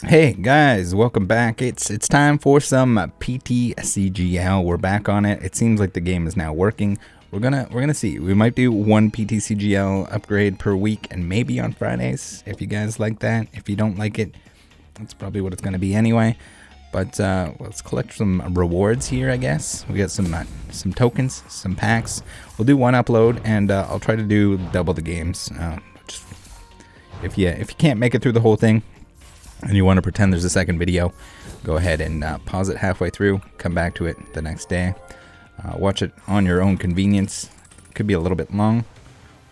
Hey guys, welcome back. It's time for some PTCGL. We're back on it. It seems like the game is now working. We're gonna see. We might do one PTCGL upgrade per week, and maybe on Fridays if you guys like that. If you don't like it, that's probably what it's gonna be anyway. But let's collect some rewards here, I guess. We got some tokens, some packs. We'll do one upload, and I'll try to do double the games. If you can't make it through the whole thing, and you want to pretend there's a second video, go ahead and pause it halfway through, come back to it the next day. Watch it on your own convenience. Could be a little bit long.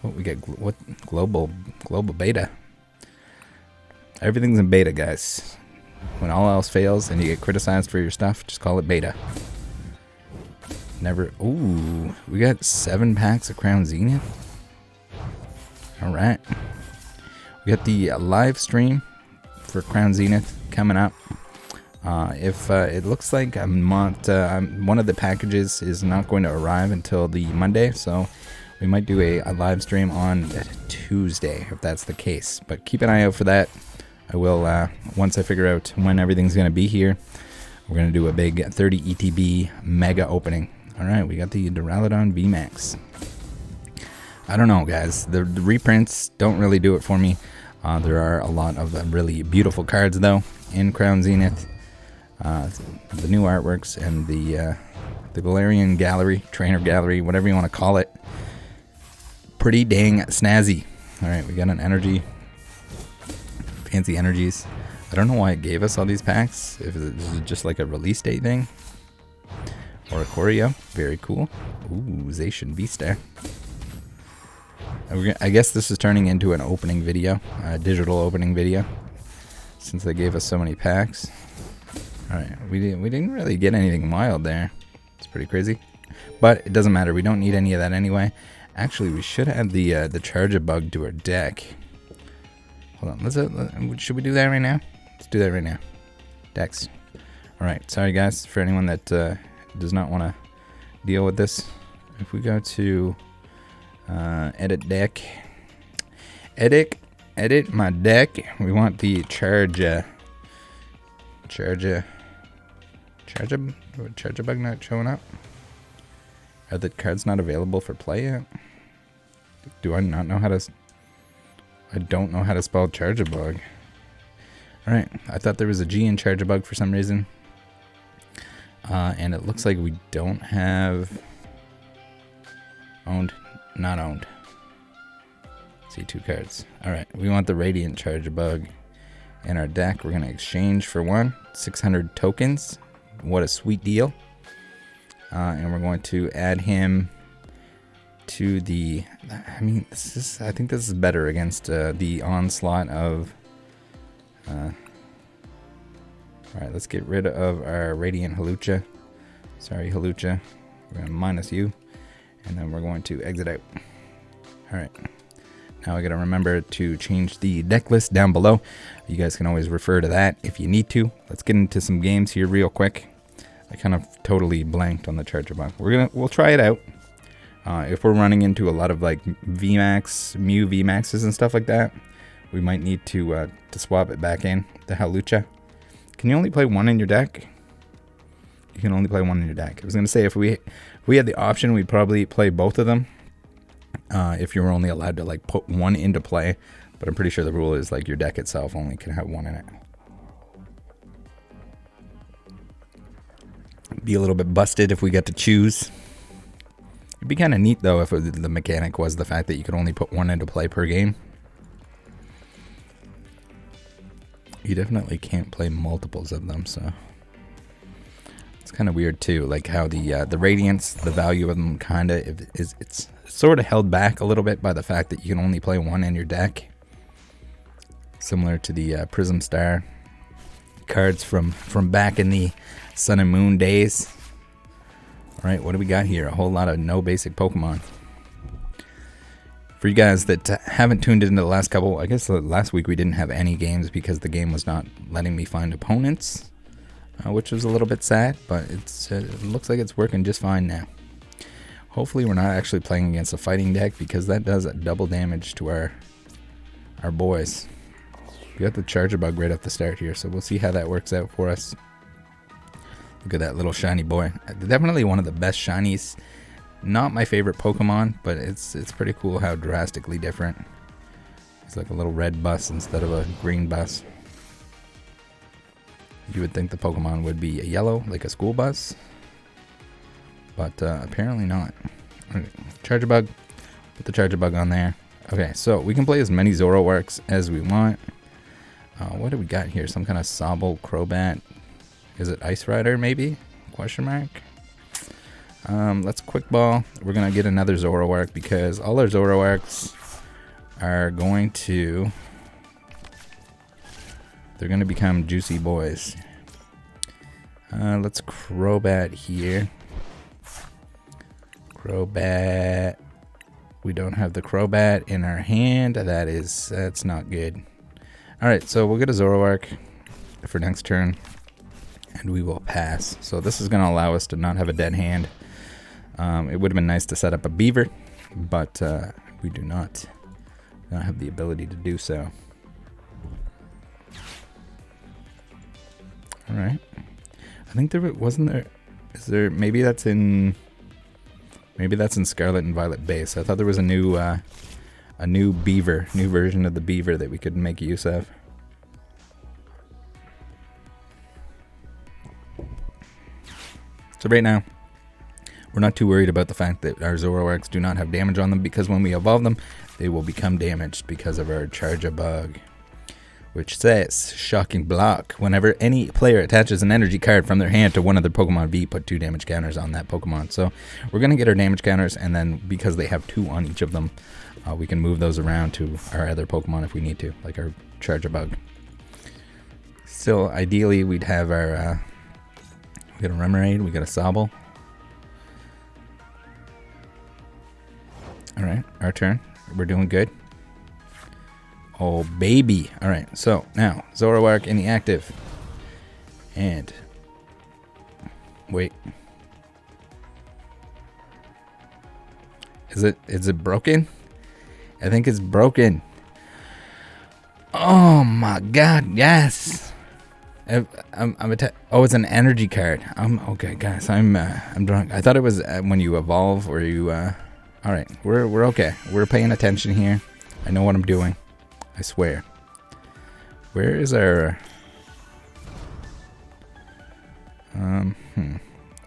What we get? What global beta? Everything's in beta, guys. When all else fails and you get criticized for your stuff, just call it beta. Never. Ooh, we got 7 packs of Crown Zenith. All right. We got the live stream for Crown Zenith coming up. If it looks like one of the packages is not going to arrive until the Monday, so we might do a live stream on Tuesday if that's the case. But keep an eye out for that. I will, once I figure out when everything's going to be here, we're going to do a big 30 ETB mega opening. Alright, we got the Duraludon VMAX. I don't know, guys. The reprints don't really do it for me. There are a lot of really beautiful cards, though, in Crown Zenith. The new artworks and the Galarian Gallery, Trainer Gallery, whatever you want to call it. Pretty dang snazzy. Alright, we got an energy. Fancy energies. I don't know why it gave us all these packs. If it's just like a release date thing. Or a choreo. Very cool. Ooh, Zacian V-STAR. I guess this is turning into an opening video, a digital opening video, since they gave us so many packs. All right, we didn't really get anything wild there. It's pretty crazy, but it doesn't matter. We don't need any of that anyway. Actually, we should add the Charjabug to our deck. Hold on, should we do that right now? Let's do that right now. Decks. All right, sorry guys for anyone that does not want to deal with this. If we go to edit deck. Edit my deck. We want the Charjabug not showing up. Are the cards not available for play yet? Do I not know how to? I don't know how to spell Charjabug. All right, I thought there was a G in Charjabug for some reason, and it looks like we don't have owned. Not owned. See 2 cards. Alright, we want the Radiant Charjabug in our deck. We're going to exchange for 600 tokens. What a sweet deal. And we're going to add him to the... I think this is better against the onslaught of... Alright, let's get rid of our Radiant Hawlucha. Sorry, Hawlucha. We're going to minus you. And then we're going to exit out. Alright. Now I gotta remember to change the deck list down below. You guys can always refer to that if you need to. Let's get into some games here real quick. I kind of totally blanked on the Charjabug. We'll try it out. If we're running into a lot of like VMAX, Mew VMAXs and stuff like that, we might need to swap it back in. The Hawlucha. Can you only play one in your deck? You can only play one in your deck. I was gonna say if we had the option, we'd probably play both of them. If you were only allowed to like put one into play, but I'm pretty sure the rule is like your deck itself only can have one in it. Be a little bit busted if we got to choose. It'd be kind of neat though if the mechanic was the fact that you could only put one into play per game. You definitely can't play multiples of them, so it's kind of weird too, like how the Radiants, the value of them it's sort of held back a little bit by the fact that you can only play one in your deck. Similar to the Prism Star cards from back in the Sun and Moon days. Alright, what do we got here? A whole lot of no basic Pokemon. For you guys that haven't tuned into the last couple, I guess last week we didn't have any games because the game was not letting me find opponents. Which was a little bit sad, but it looks like it's working just fine now. Hopefully we're not actually playing against a fighting deck because that does double damage to our boys. We got the Charjabug right off the start here, so we'll see how that works out for us. Look at that little shiny boy. Definitely one of the best shinies. Not my favorite Pokemon, but it's pretty cool how drastically different. It's like a little red bus instead of a green bus. You would think the Pokemon would be a yellow, like a school bus, but apparently not. Right, Charjabug, put the Charjabug on there. Okay, so we can play as many Zoroarks as we want. What do we got here? Some kind of Sobble, Crobat. Is it Ice Rider maybe? Question mark. Let's Quick Ball. We're gonna get another Zoroark because all our Zoroarks are going to... They're going to become juicy boys. Let's Crobat here. Crobat. We don't have the Crobat in our hand. That's not good. Alright, so we'll get a Zoroark for next turn. And we will pass. So this is going to allow us to not have a dead hand. It would have been nice to set up a Beaver. But we do not have the ability to do so. Alright. I think there wasn't there. Is there? Maybe that's in Scarlet and Violet base. I thought there was a new Beaver, new version of the Beaver that we could make use of. So right now, we're not too worried about the fact that our Zoroarks do not have damage on them, because when we evolve them, they will become damaged because of our Charjabug, which says, shocking block. Whenever any player attaches an energy card from their hand to one of their Pokemon V, put 2 damage counters on that Pokemon. So we're going to get our damage counters, and then because they have 2 on each of them, we can move those around to our other Pokemon if we need to, like our Charjabug. Still, ideally, we'd have our... we got a Remoraid, we got a Sobble. Alright, our turn. We're doing good. Oh, baby. Alright, so now, Zoroark in the active. And... wait. Is it broken? I think it's broken. Oh my god, yes! Oh, it's an energy card. Okay, guys, I'm drunk. I thought it was when you evolve or you... Alright, we're okay. We're paying attention here. I know what I'm doing. I swear. Where is our...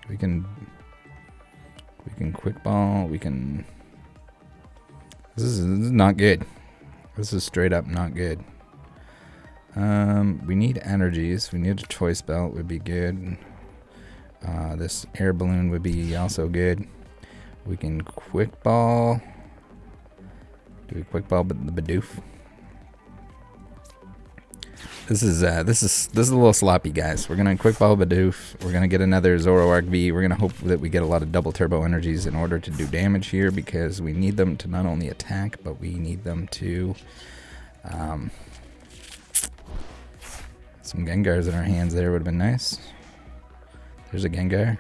We can Quick Ball. We can... This is not good. This is straight up not good. We need energies. We need a Choice Belt would be good. This air balloon would be also good. We can Quick Ball. Do we Quick Ball the Bidoof? This is a little sloppy, guys. We're gonna Quick Ball Bidoof. We're gonna get another Zoroark V. We're gonna hope that we get a lot of double turbo energies in order to do damage here, because we need them to not only attack, but we need them to some Gengars in our hands there would have been nice. There's a Gengar.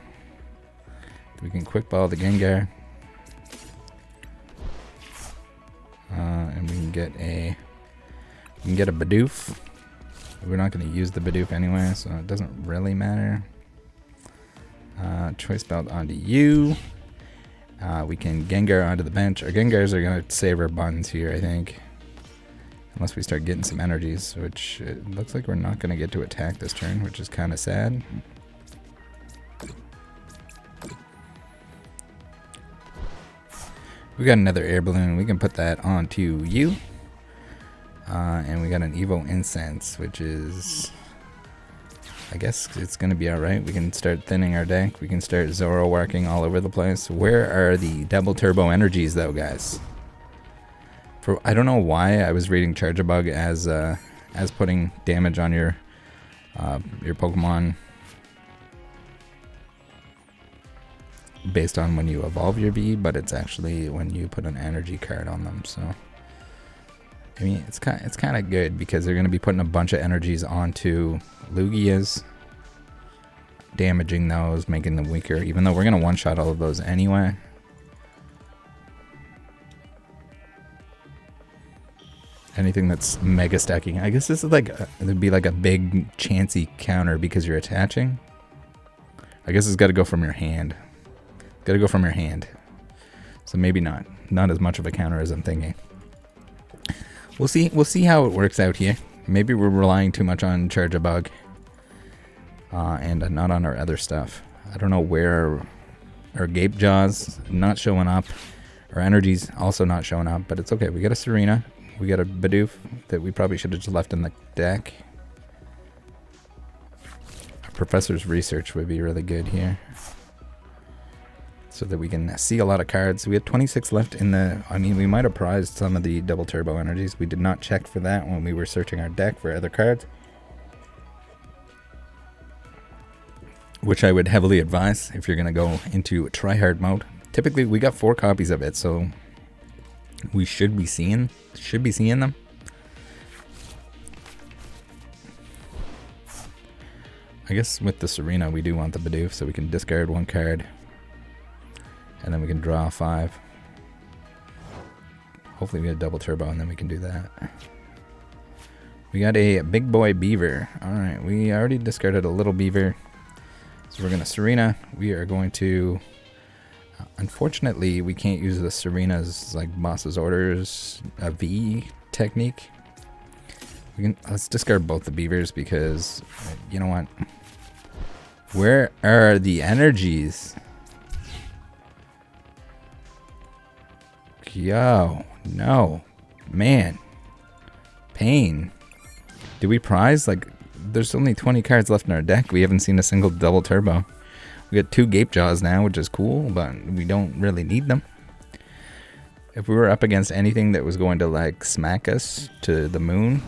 We can Quick Ball the Gengar. And we can get a Bidoof. We're not going to use the Bidoof anyway, so it doesn't really matter. Choice Belt onto you. We can Gengar onto the bench. Our Gengars are going to save our buns here, I think. Unless we start getting some energies, which it looks like we're not going to get to attack this turn, which is kind of sad. We got another air balloon. We can put that onto you. And we got an Evo Incense, which is... I guess it's going to be alright. We can start thinning our deck. We can start Zoroarking all over the place. Where are the double turbo energies, though, guys? I don't know why I was reading Charjabug as putting damage on your Pokemon based on when you evolve your V, but it's actually when you put an energy card on them. So I mean, it's kind of good because they're going to be putting a bunch of energies onto Lugias, damaging those, making them weaker, even though we're going to one-shot all of those anyway. Anything that's mega stacking. I guess this is like, it'd be like a big chancy counter because you're attaching. I guess it's got to go from your hand. Got to go from your hand. So maybe not. Not as much of a counter as I'm thinking. We'll see. We'll see how it works out here. Maybe we're relying too much on Charjabug. And not on our other stuff. I don't know where our Gape Jaws not showing up. Our Energy's also not showing up. But it's okay. We got a Serena. We got a Bidoof that we probably should have just left in the deck. Our Professor's Research would be really good here. So that we can see a lot of cards. We had 26 left in the... I mean, we might have prized some of the double turbo energies. We did not check for that when we were searching our deck for other cards. Which I would heavily advise if you're going to go into tryhard mode. Typically, we got 4 copies of it, so we should be seeing them. I guess with the Serena, we do want the Bidoof, so we can discard 1 card. And then we can draw 5. Hopefully we get a double turbo, and then we can do that. We got a big boy Beaver. Alright, we already discarded a little Beaver. So we're going to Serena. We are going to... unfortunately, we can't use the Serena's like boss's orders V technique. Let's discard both the Beavers because, you know what? Where are the energies? Yo, no. Man. Pain. Did we prize? Like, there's only 20 cards left in our deck. We haven't seen a single double turbo. We got 2 Gape Jaws now, which is cool, but we don't really need them. If we were up against anything that was going to, like, smack us to the moon,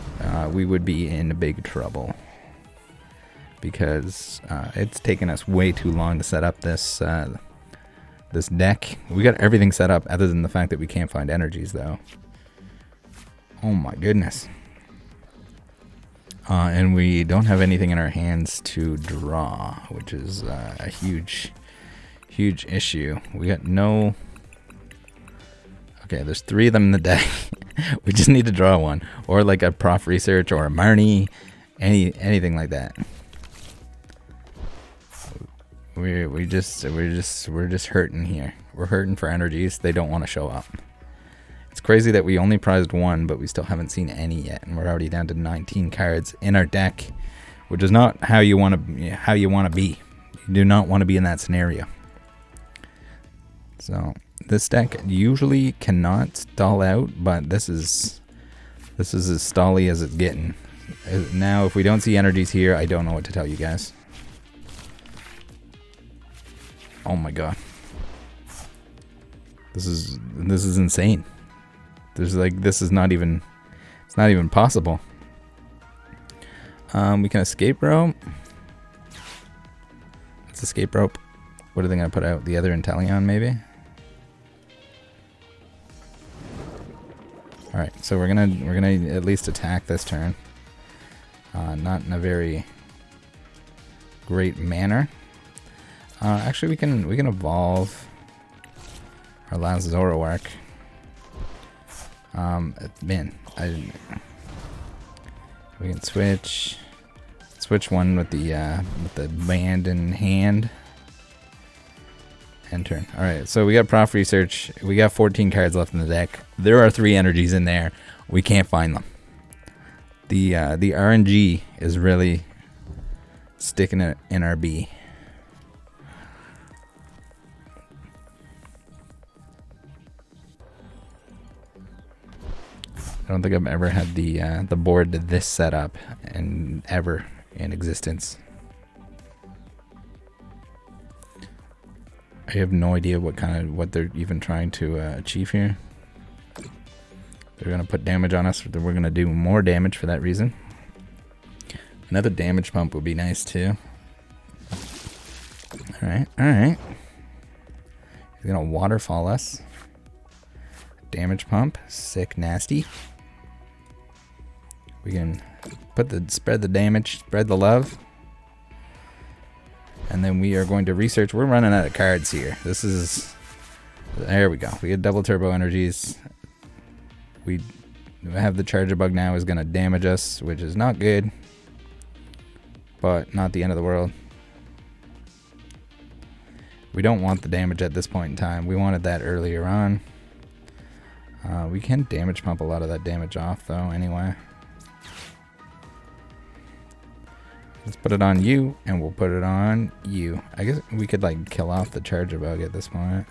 we would be in big trouble. Because it's taken us way too long to set up this this deck. We got everything set up other than the fact that we can't find energies, though. Oh my goodness. And we don't have anything in our hands to draw, which is a huge issue. We got no... Okay, there's 3 of them in the deck. We just need to draw 1. Or like a Prof Research or a Marnie. Anything like that. We're just hurting here. We're hurting for energies. They don't want to show up. It's crazy that we only prized 1, but we still haven't seen any yet, and we're already down to 19 cards in our deck, which is not how you want to be. You do not want to be in that scenario. So this deck usually cannot stall out, but this is as stally as it's getting. Now, if we don't see energies here, I don't know what to tell you guys. Oh my god, this is insane. There's like, this is not even, it's not even possible. We can escape rope. Let's escape rope. What are they gonna put out? The other Inteleon, maybe? Alright, so we're gonna at least attack this turn. Not in a very great manner. Actually, we can evolve our last Zoroark. Man, we can switch one with the band in hand and turn. All right, so we got Prof Research. We got 14 cards left in the deck. There are 3 energies in there. We can't find them. The RNG is really sticking it in our B. I don't think I've ever had the board this set up and ever in existence. I have no idea what they're even trying to achieve here. They're gonna put damage on us. We're gonna do more damage for that reason. Another damage pump would be nice too. All right. He's gonna waterfall us. Damage pump, sick, nasty. We can spread the damage, spread the love. And then we are going to research. We're running out of cards here. There we go. We had double turbo energies. We have the Charjabug now is going to damage us, which is not good, but not the end of the world. We don't want the damage at this point in time. We wanted that earlier on. We can damage pump a lot of that damage off though anyway. Let's put it on you, and we'll put it on you. I guess we could like kill off the Charjabug at this point.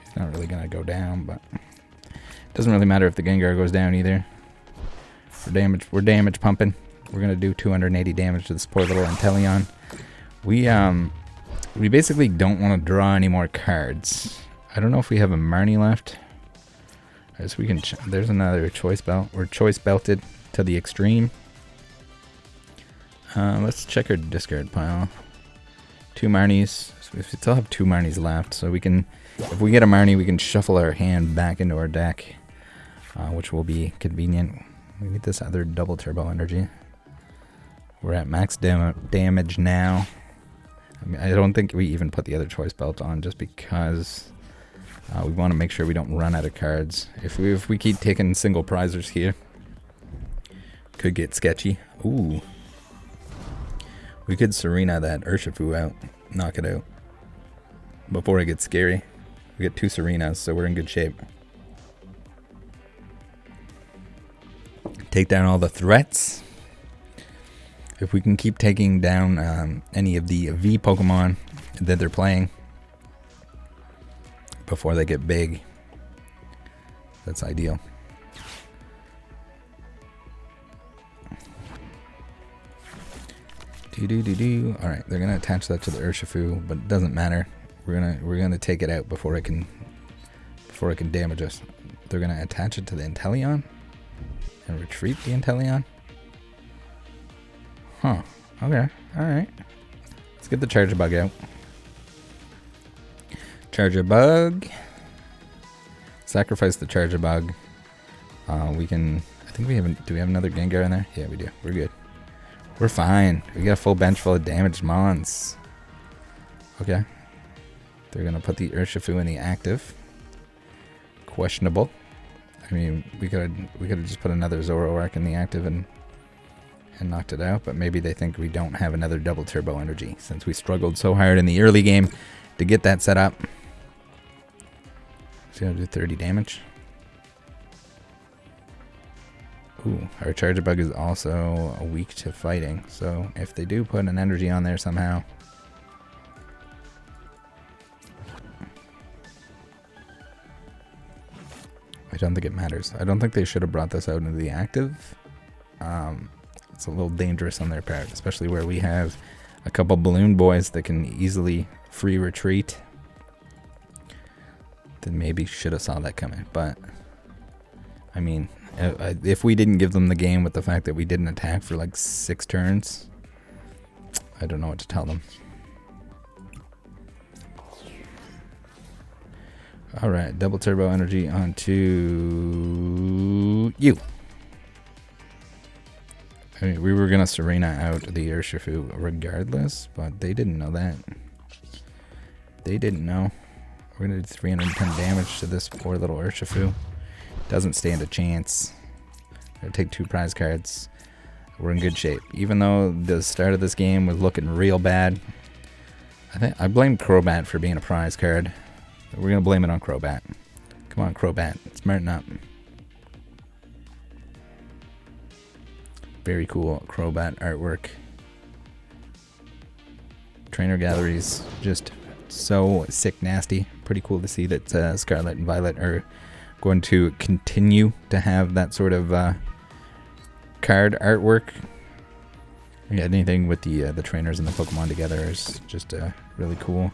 He's not really gonna go down, but it doesn't really matter if the Gengar goes down either. We're damage pumping. We're gonna do 280 damage to this poor little Inteleon. We basically don't want to draw any more cards. I don't know if we have a Marnie left. I guess we can. There's another choice belt. We're choice belted to the extreme. Let's check our discard pile. 2 Marnies. So we still have 2 Marnies left, so we can. If we get a Marnie, we can shuffle our hand back into our deck, which will be convenient. We need this other double turbo energy. We're at max damage now. I mean, I don't think we even put the other choice belt on just because we want to make sure we don't run out of cards. If we keep taking single prizers here, could get sketchy. Ooh. We could Serena that Urshifu out. Knock it out. Before it gets scary. We get 2 Serenas, so we're in good shape. Take down all the threats. If we can keep taking down any of the V Pokemon that they're playing before they get big, that's ideal. Alright, they're gonna attach that to the Urshifu, but it doesn't matter. We're gonna take it out before it can damage us. They're gonna attach it to the Inteleon and retreat the Inteleon. Huh. Okay. Alright. Let's get the Charjabug out. Charjabug. Sacrifice the Charjabug. We can. I think we haven't. Do we have another Gengar in there? Yeah, we do. We're good. We're fine. We got a full bench full of damaged Mons. Okay. They're going to put the Urshifu in the active. Questionable. I mean, we could have just put another Zoroark in the active and knocked it out, but maybe they think we don't have another double turbo energy since we struggled so hard in the early game to get that set up. It's going to do 30 damage. Ooh, our Charjabug is also weak to fighting, so if they do put an energy on there somehow, I don't think it matters. I don't think they should have brought this out into the active. It's a little dangerous on their part, especially where we have a couple balloon boys that can easily free retreat. Then maybe should have saw that coming, but I mean, if we didn't give them the game with the fact that we didn't attack for like 6 turns, I don't know what to tell them. Alright, double turbo energy onto you. I mean, we were going to Serena out the Urshifu regardless, but they didn't know that. They didn't know. We're going to do 310 damage to this poor little Urshifu. Doesn't stand a chance. Gonna take 2 prize cards. We're in good shape. Even though the start of this game was looking real bad, I blame Crobat for being a prize card. We're gonna blame it on Crobat. Come on, Crobat, smarten up. Very cool Crobat artwork. Trainer galleries, just so sick nasty. Pretty cool to see that Scarlett and Violet are going to continue to have that sort of card artwork. Yeah, anything with the trainers and the Pokemon together is just really cool.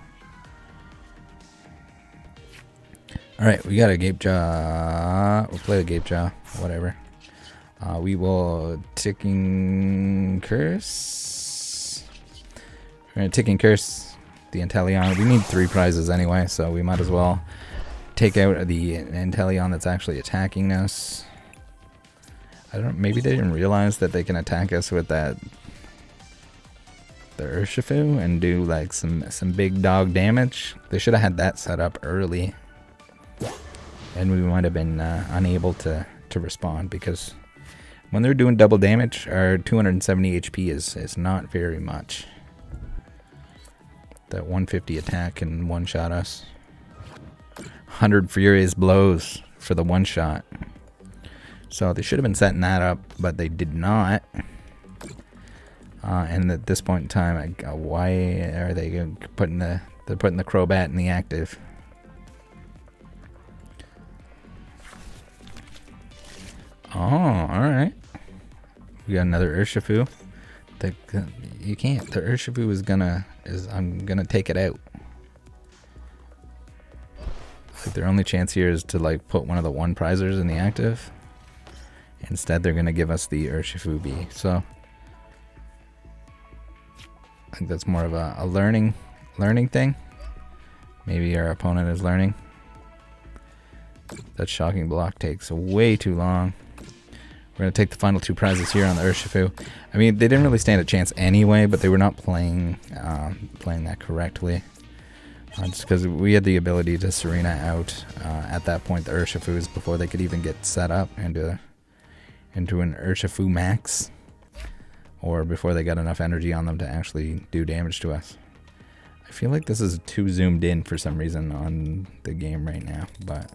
Alright, we got a Gape Jaw. We'll play a Gape Jaw, whatever. We will Ticking Curse. We're going to Ticking Curse the Inteleon. We need 3 prizes anyway, so we might as well take out the Inteleon that's actually attacking us. I don't. Maybe they didn't realize that they can attack us with that the Urshifu and do like some big dog damage. They should have had that set up early, and we might have been unable to respond, because when they're doing double damage, our 270 HP is not very much. That 150 attack can one-shot us. 100 Furious Blows for the one-shot. So they should have been setting that up, but they did not. And at this point in time, why are they putting they're putting the Crobat in the active? Oh, alright. We got another Urshifu. You can't. The Urshifu I'm gonna take it out. Like, their only chance here is to like put one of the one prizers in the active. Instead, they're gonna give us the Urshifu B. So I think that's more of a learning thing. Maybe our opponent is learning. That shocking block takes way too long. We're going to take the final two prizes here on the Urshifu. I mean, they didn't really stand a chance anyway, but they were not playing that correctly. Just because we had the ability to Serena out at that point, the Urshifus, before they could even get set up into an Urshifu max. Or before they got enough energy on them to actually do damage to us. I feel like this is too zoomed in for some reason on the game right now, but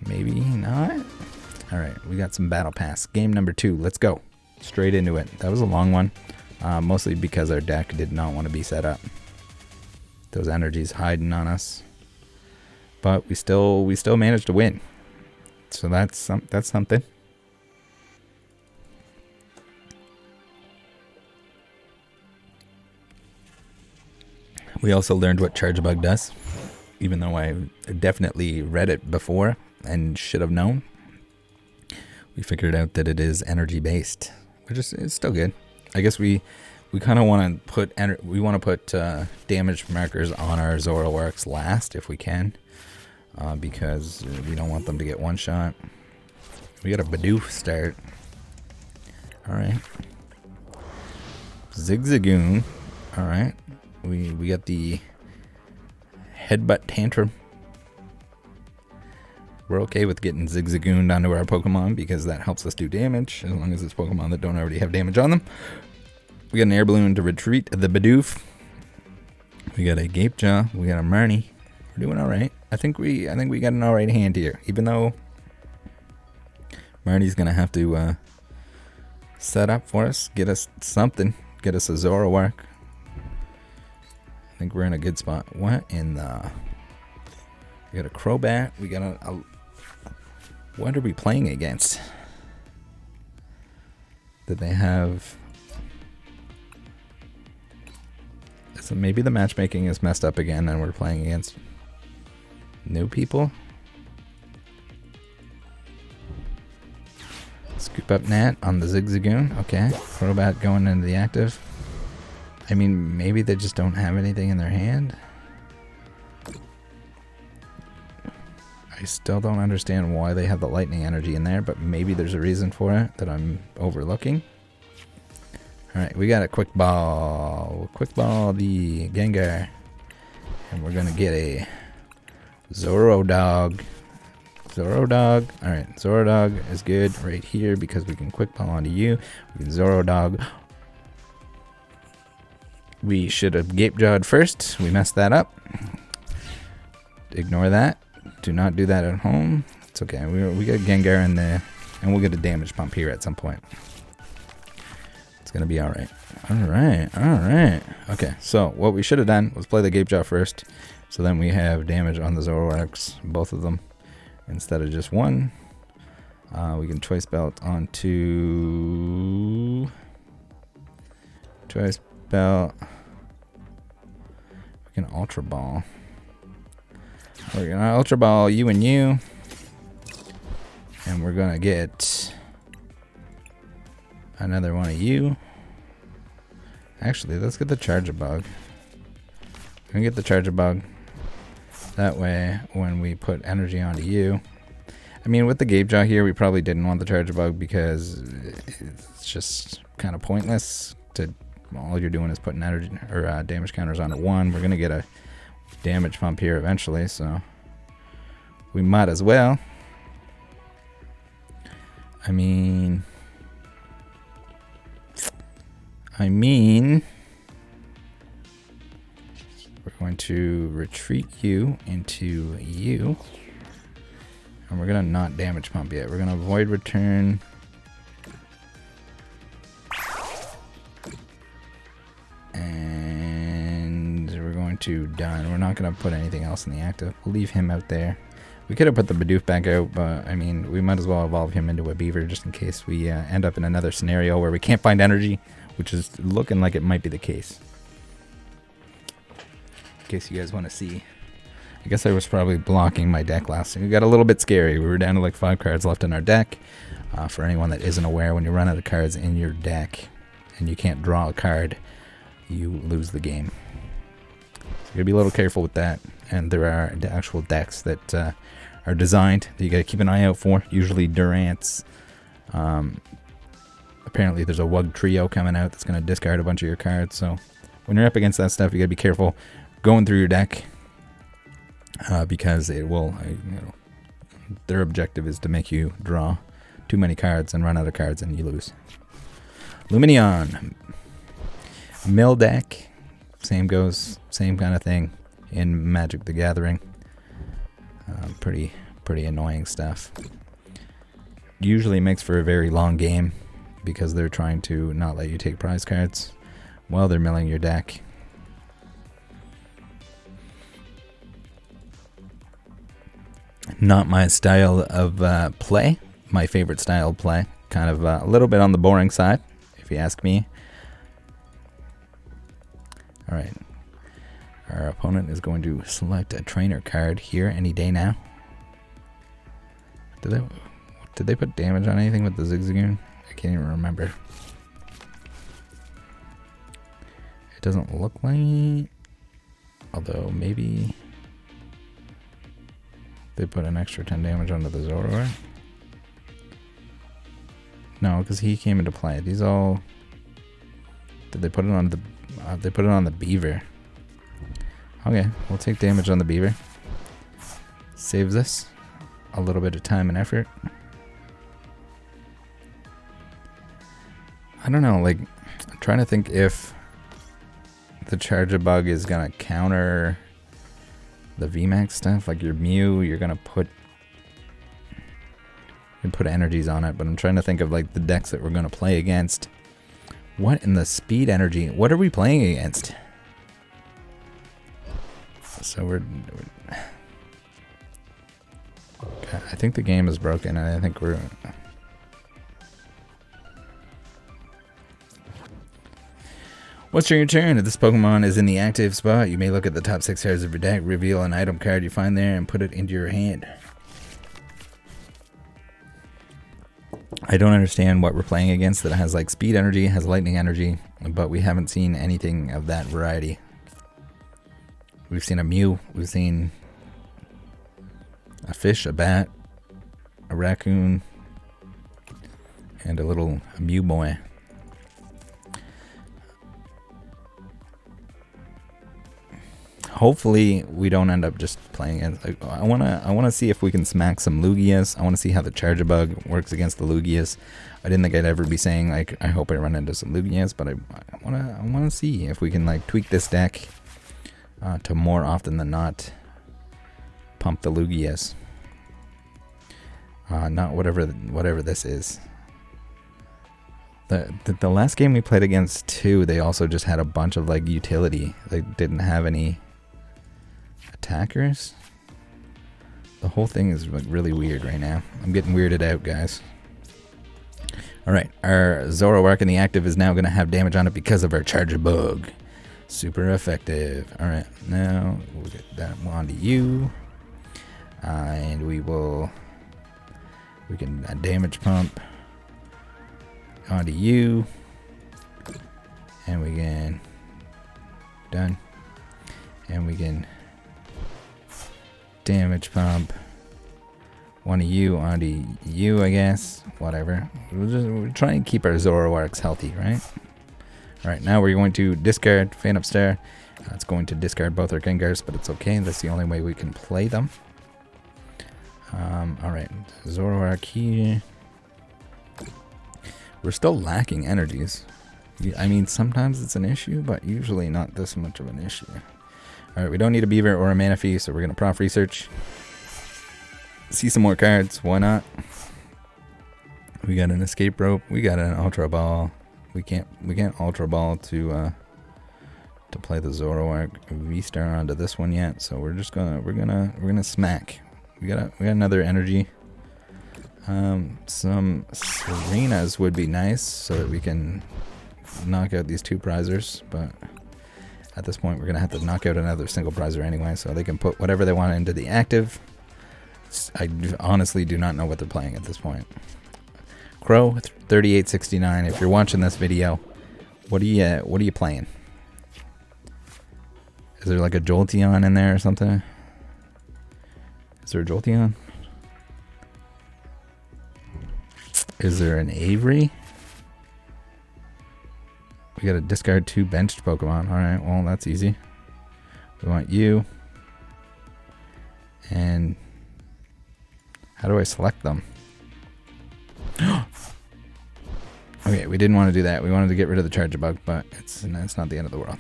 maybe not. Alright, we got some Battle Pass. Game number 2, let's go. Straight into it. That was a long one, mostly because our deck did not want to be set up. Those energies hiding on us. But we still managed to win. So that's something. We also learned what Charjabug does, even though I definitely read it before and should have known. We figured out that it is energy based, which is it's still good. I guess we kind of want to put damage markers on our Zoroarks last if we can, because we don't want them to get one shot. We got a Bidoof start. All right, Zigzagoon. All right. We got the Headbutt Tantrum. We're okay with getting Zigzagooned onto our Pokemon because that helps us do damage, as long as it's Pokemon that don't already have damage on them. We got an Air Balloon to retreat the Bidoof. We got a Gapejaw. We got a Marnie. We're doing all right. I think we got an all right hand here, even though Marnie's gonna have to set up for us, get us something, get us a Zoroark. I think we're in a good spot. What in the... We got a Crobat. We got a... What are we playing against? Did they have... So maybe the matchmaking is messed up again and we're playing against new people? Scoop up Nat on the Zigzagoon. Okay. Crobat going into the active. I mean, maybe they just don't have anything in their hand. I still don't understand why they have the lightning energy in there, but maybe there's a reason for it that I'm overlooking. Alright, we got a Quick Ball. Quick Ball the Gengar. And we're going to get a Zorodog. Zorodog. Alright, Zorodog is good right here because we can Quick Ball onto you. We can Zorodog. We should have Gapejawed first. We messed that up. Ignore that. Do not do that at home. It's okay. We got Gengar in there, and we'll get a damage pump here at some point. It's gonna be all right. All right. All right. Okay. So what we should have done was play the Gapejaw first, so then we have damage on the Zoroarks, both of them, instead of just one. We can Choice Belt onto Choice Belt. We can Ultra Ball. We're gonna Ultra Ball you and you. And we're gonna get another one of you. Actually, let's get the Charjabug. We're gonna get the Charjabug. That way, when we put energy onto you. I mean, with the Gapejaw here, we probably didn't want the Charjabug because it's just kind of pointless to all you're doing is putting energy or damage counters onto one. We're gonna get a damage pump here eventually, so we might as well. I mean, we're going to retreat you into you, and we're gonna not damage pump yet. We're gonna avoid return. And we're going to done. We're not gonna put anything else in the active. We'll leave him out there. We could have put the Bidoof back out, but I mean, we might as well evolve him into a beaver just in case we end up in another scenario where we can't find energy, which is looking like it might be the case. In case you guys want to see. I guess I was probably blocking my deck last time. It got a little bit scary. We were down to like 5 cards left in our deck. For anyone that isn't aware, when you run out of cards in your deck and you can't draw a card, you lose the game. So you gotta be a little careful with that. And there are the actual decks that are designed that you gotta keep an eye out for. Usually Durant's. Apparently there's a Wug Trio coming out that's gonna discard a bunch of your cards. So when you're up against that stuff, you gotta be careful going through your deck because it will. Their objective is to make you draw too many cards and run out of cards, and you lose. Lumineon. Mill deck, same goes, same kind of thing in Magic the Gathering. Pretty annoying stuff. Usually makes for a very long game because they're trying to not let you take prize cards while they're milling your deck. Not my style of play. My favorite style of play. Kind of a little bit on the boring side, if you ask me. Alright, our opponent is going to select a trainer card here any day now. Did they put damage on anything with the Zigzagoon? I can't even remember. It doesn't look like, although maybe they put an extra 10 damage onto the Zoroark. No, because he came into play. These all, did they put it on the? They put it on the beaver. Okay, we'll take damage on the beaver. Saves us a little bit of time and effort. I don't know, like, I'm trying to think if the Charjabug is gonna counter the VMAX stuff. Like your Mew, you're gonna put energies on it, but I'm trying to think of like the decks that we're gonna play against. What in the speed energy? What are we playing against? So I think the game is broken, and I think we're. What's your turn? If this Pokemon is in the active spot, you may look at the top 6 cards of your deck, reveal an item card you find there, and put it into your hand. I don't understand what we're playing against that has like speed energy, has lightning energy, but we haven't seen anything of that variety. We've seen a Mew, we've seen a fish, a bat, a raccoon, and a Mew boy. Hopefully we don't end up just playing it. Like, I wanna see if we can smack some Lugias. I wanna see how the Charjabug works against the Lugias. I didn't think I'd ever be saying like I hope I run into some Lugias, but I wanna see if we can like tweak this deck to more often than not pump the Lugias. Not whatever this is. The last game we played against too, they also just had a bunch of like utility. They didn't have any attackers. The whole thing is like really weird right now. I'm getting weirded out, guys. Alright, our Zoroark in the active is now going to have damage on it because of our Charjabug. Super effective. Alright, now we'll get that onto you. And we can damage pump onto you. And we can, done. And we can damage pump one of you onto you, I guess. Whatever. We'll try and keep our Zoroarks healthy, right? Alright, now we're going to discard Phantom Star. It's going to discard both our Gengars, but it's okay. That's the only way we can play them. Alright, Zoroark here. We're still lacking energies. I mean, sometimes it's an issue, but usually not this much of an issue. Alright, we don't need a Beaver or a Manaphy, so we're going to Prof Research. See some more cards, why not? We got an Escape Rope, we got an Ultra Ball. We can't Ultra Ball to play the Zoroark VSTAR onto this one yet, so we're gonna smack. We got another energy. Some Serenas would be nice so that we can knock out these 2 prizers, but at this point we're gonna have to knock out another single prizer anyway, so they can put whatever they want into the active. I honestly do not know what they're playing at this point. Crow 3869. If you're watching this video, what are you playing? Is there like a Jolteon in there or something? Is there a Jolteon? Is there an Avery? We got to discard 2 benched Pokemon. Alright, well, that's easy. We want you. And how do I select them? Okay, we didn't want to do that. We wanted to get rid of the Charjabug, but it's not the end of the world.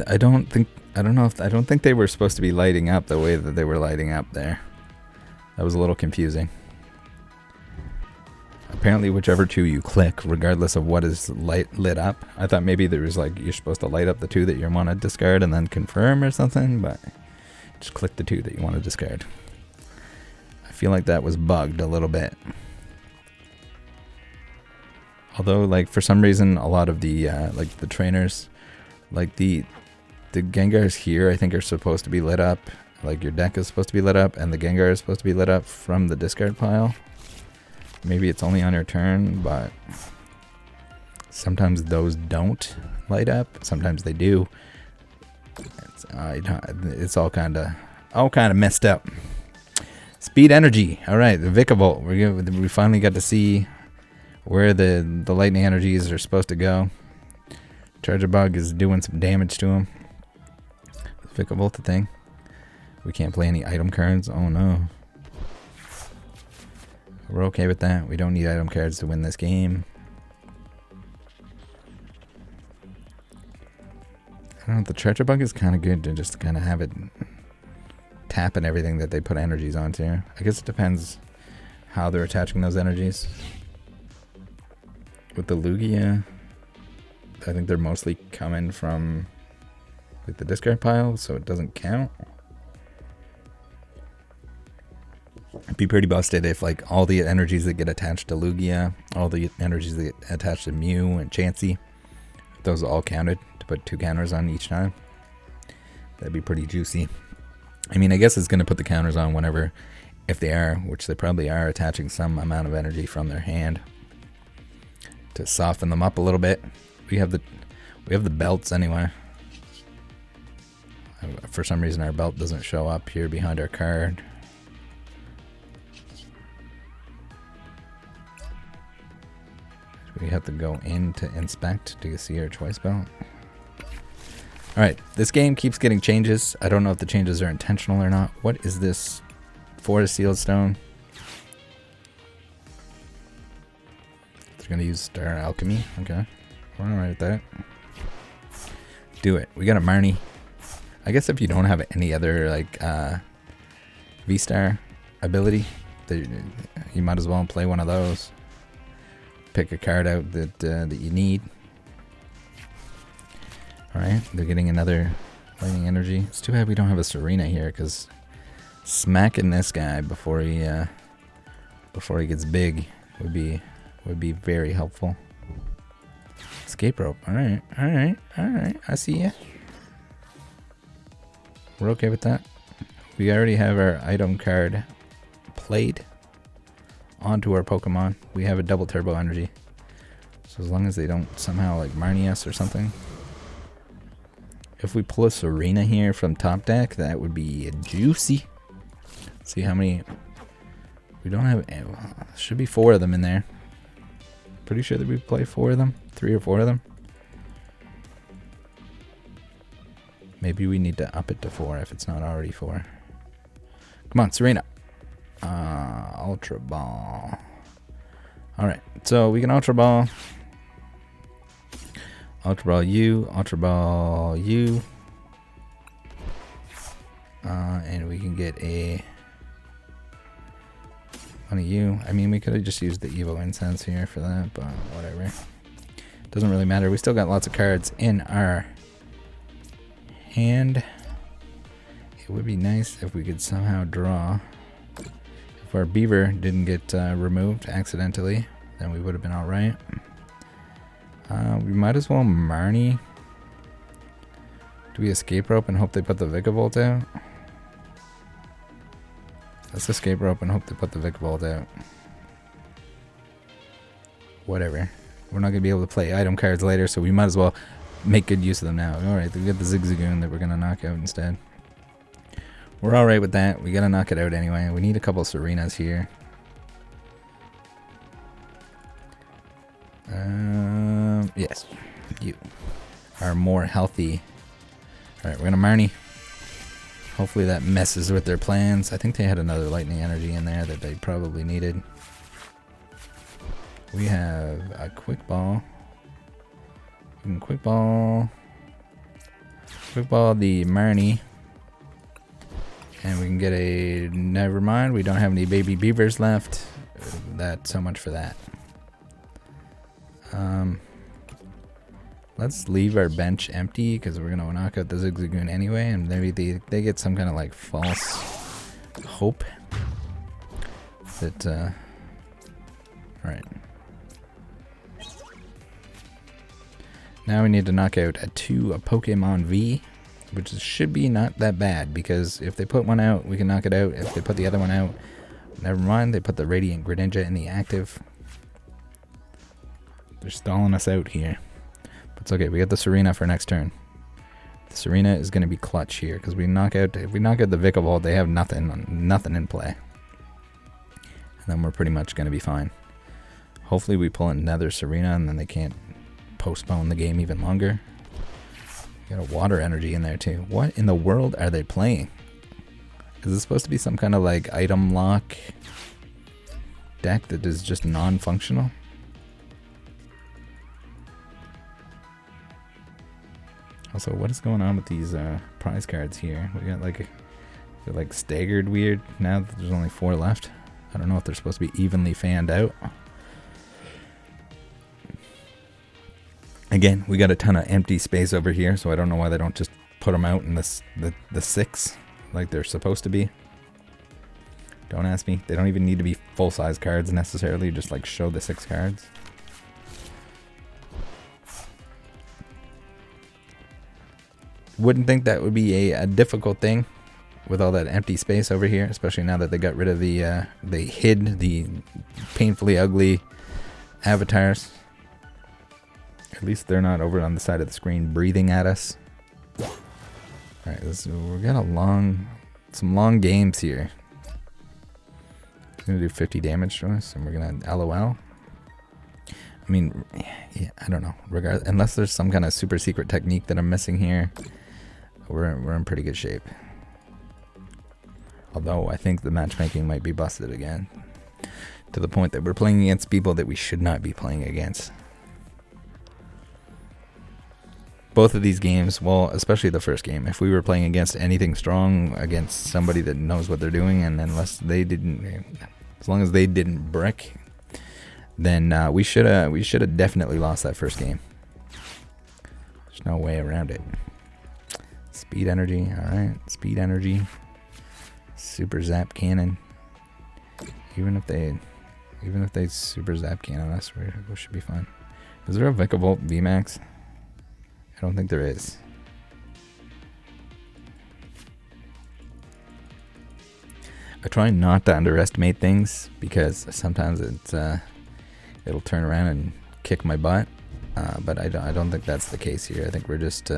I don't think they were supposed to be lighting up the way that they were lighting up there. That was a little confusing. Apparently, whichever 2 you click, regardless of what is lit up. I thought maybe there was like you're supposed to light up the 2 that you want to discard and then confirm or something, but just click the 2 that you want to discard. I feel like that was bugged a little bit. Although, like, for some reason, a lot of the like the trainers, like the Gengars here, I think are supposed to be lit up. Like your deck is supposed to be lit up, and the Gengar is supposed to be lit up from the discard pile. Maybe it's only on your turn, but sometimes those don't light up. Sometimes they do. It's all kind of messed up. Speed Energy. All right, the Vikavolt. We finally got to see where the lightning energies are supposed to go. Charjabug is doing some damage to him. Vikavolt the thing. We can't play any item cards. Oh no. We're okay with that. We don't need item cards to win this game. I don't know. The Charjabug is kind of good to just kind of have it tapping everything that they put energies onto. I guess it depends how they're attaching those energies. With the Lugia, I think they're mostly coming from like the discard pile, so it doesn't count. It'd be pretty busted if like all the energies that get attached to Lugia, all the energies that get attached to Mew and Chansey, if those all counted to put 2 counters on each time. That'd be pretty juicy. I mean, I guess it's going to put the counters on whenever, if they are, which they probably are, attaching some amount of energy from their hand to soften them up a little bit. We have the belts anyway. For some reason our belt doesn't show up here behind our card. We have to go in to inspect to see our choice belt. Alright, this game keeps getting changes. I don't know if the changes are intentional or not. What is this? Forest Sealed Stone. They're going to use Star Alchemy. Okay. We're alright with that. Do it. We got a Marnie. I guess if you don't have any other like V-Star ability, you might as well play one of those. Pick a card out that you need. Alright, they're getting another lightning energy. It's too bad we don't have a Serena here, because smacking this guy before he gets big would be very helpful. Escape rope. Alright, alright, alright. I see ya. We're okay with that. We already have our item card played onto our Pokemon. We have a double turbo energy. So as long as they don't somehow like Marnie us or something. If we pull a Serena here from top deck, that would be juicy. Let's see how many. We don't have. Should be 4 of them in there. Pretty sure that we play 4 of them. 3 or 4 of them. Maybe we need to up it to 4 if it's not already 4. Come on, Serena. Ultra Ball. Alright, so we can Ultra Ball. Ultra Ball U. Ultra Ball U. And we can get on a U. I mean, we could have just used the Evo Incense here for that, but whatever. Doesn't really matter. We still got lots of cards in our hand. It would be nice if we could somehow draw. If our beaver didn't get removed accidentally, then we would have been alright. We might as well Marnie. Do we escape rope and hope they put the Vikavolt out? Let's escape rope and hope they put the Vikavolt out. Whatever. We're not going to be able to play item cards later, so we might as well make good use of them now. Alright, we got the Zigzagoon that we're going to knock out instead. We're alright with that. We got to knock it out anyway. We need a couple Serenas here. Yes. You are more healthy. Alright, we're going to Marnie. Hopefully that messes with their plans. I think they had another lightning energy in there that they probably needed. We have a quick ball. We can quick ball the Marnie. And we can get a, never mind, we don't have any baby beavers left. That's so much for that. Let's leave our bench empty because we're gonna knock out the Zigzagoon anyway, and maybe they get some kind of like false hope that alright. Now we need to knock out a Pokémon V, which should be not that bad because if they put one out, we can knock it out. If they put the other one out, never mind, they put the Radiant Greninja in the active. They're stalling us out here. But it's okay, we got the Serena for next turn. The Serena is going to be clutch here because if we knock out the Vikavolt, they have nothing in play. And then we're pretty much going to be fine. Hopefully we pull another Serena and then they can't postpone the game even longer. Got a water energy in there too. What in the world are they playing? Is this supposed to be some kind of like item lock deck that is just non-functional? Also, what is going on with these prize cards here? We got like, they're like staggered weird now that there's only 4 left. I don't know if they're supposed to be evenly fanned out. Again, we got a ton of empty space over here, so I don't know why they don't just put them out in the 6 like they're supposed to be. Don't ask me. They don't even need to be full-size cards necessarily, just like show the 6 cards. Wouldn't think that would be a difficult thing with all that empty space over here, especially now that they got rid of they hid the painfully ugly avatars. At least they're not over on the side of the screen breathing at us. Alright, we're got some long games here. It's gonna do 50 damage to us, and we're gonna LOL. I mean, yeah, I don't know. Unless there's some kind of super secret technique that I'm missing here, we're in pretty good shape. Although I think the matchmaking might be busted again, to the point that we're playing against people that we should not be playing against. Both of these games, well, especially the first game, if we were playing against anything strong, against somebody that knows what they're doing, and as long as they didn't brick, then we should have definitely lost that first game. There's no way around it. Speed energy, all right. Speed energy, super zap cannon. Even if they super zap cannon us, we should be fine. Is there a Vikavolt VMAX? I don't think there is. I try not to underestimate things because sometimes it'll turn around and kick my butt, but I don't think that's the case here. I think we're just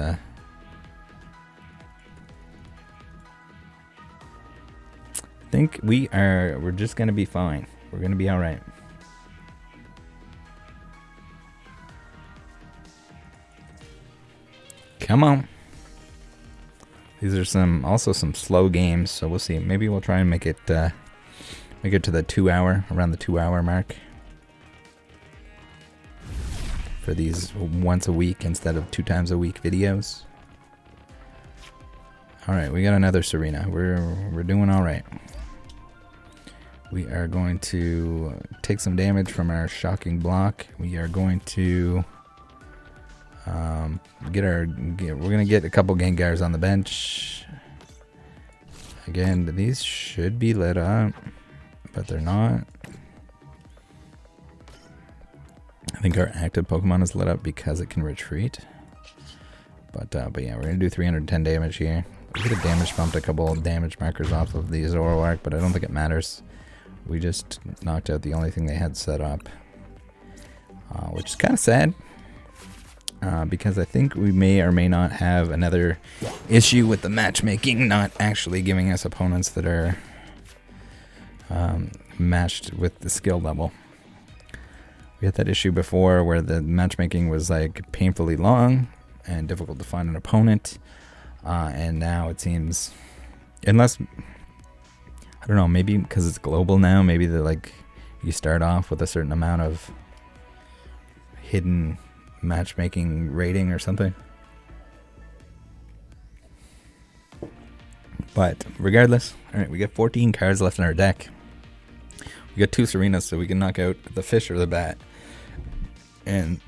we're just gonna be fine. We're gonna be all right. Come on. These are also some slow games, so we'll see. Maybe we'll try and make it to the 2 hour, around the 2 hour mark. For these once a week instead of 2 times a week videos. Alright, we got another Serena. We're doing alright. We are going to take some damage from our shocking block. We are going to we're gonna get a couple Gengars on the bench. Again, these should be lit up, but they're not. I think our active Pokemon is lit up because it can retreat. But yeah, we're gonna do 310 damage here. We could have damage bumped a couple of damage markers off of the Zoroark, but I don't think it matters. We just knocked out the only thing they had set up, which is kind of sad. Because I think we may or may not have another issue with the matchmaking not actually giving us opponents that are matched with the skill level. We had that issue before where the matchmaking was like painfully long and difficult to find an opponent, and now it seems, unless, I don't know, maybe because it's global now, maybe they're like, you start off with a certain amount of hidden matchmaking rating or something. But regardless, alright, we got 14 cards left in our deck. We got 2 Serenas, so we can knock out the fish or the bat. And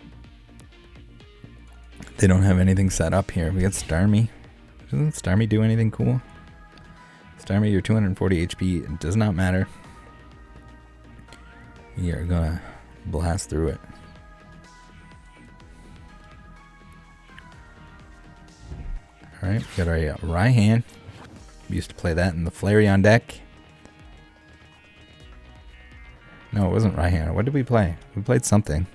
they don't have anything set up here. We got Starmie. Doesn't Starmie do anything cool? Starmie, you're 240 HP. It does not matter. We are gonna blast through it. Alright, we got our Raihan. We used to play that in the Flareon deck. No, it wasn't Raihan. What did we play? We played something.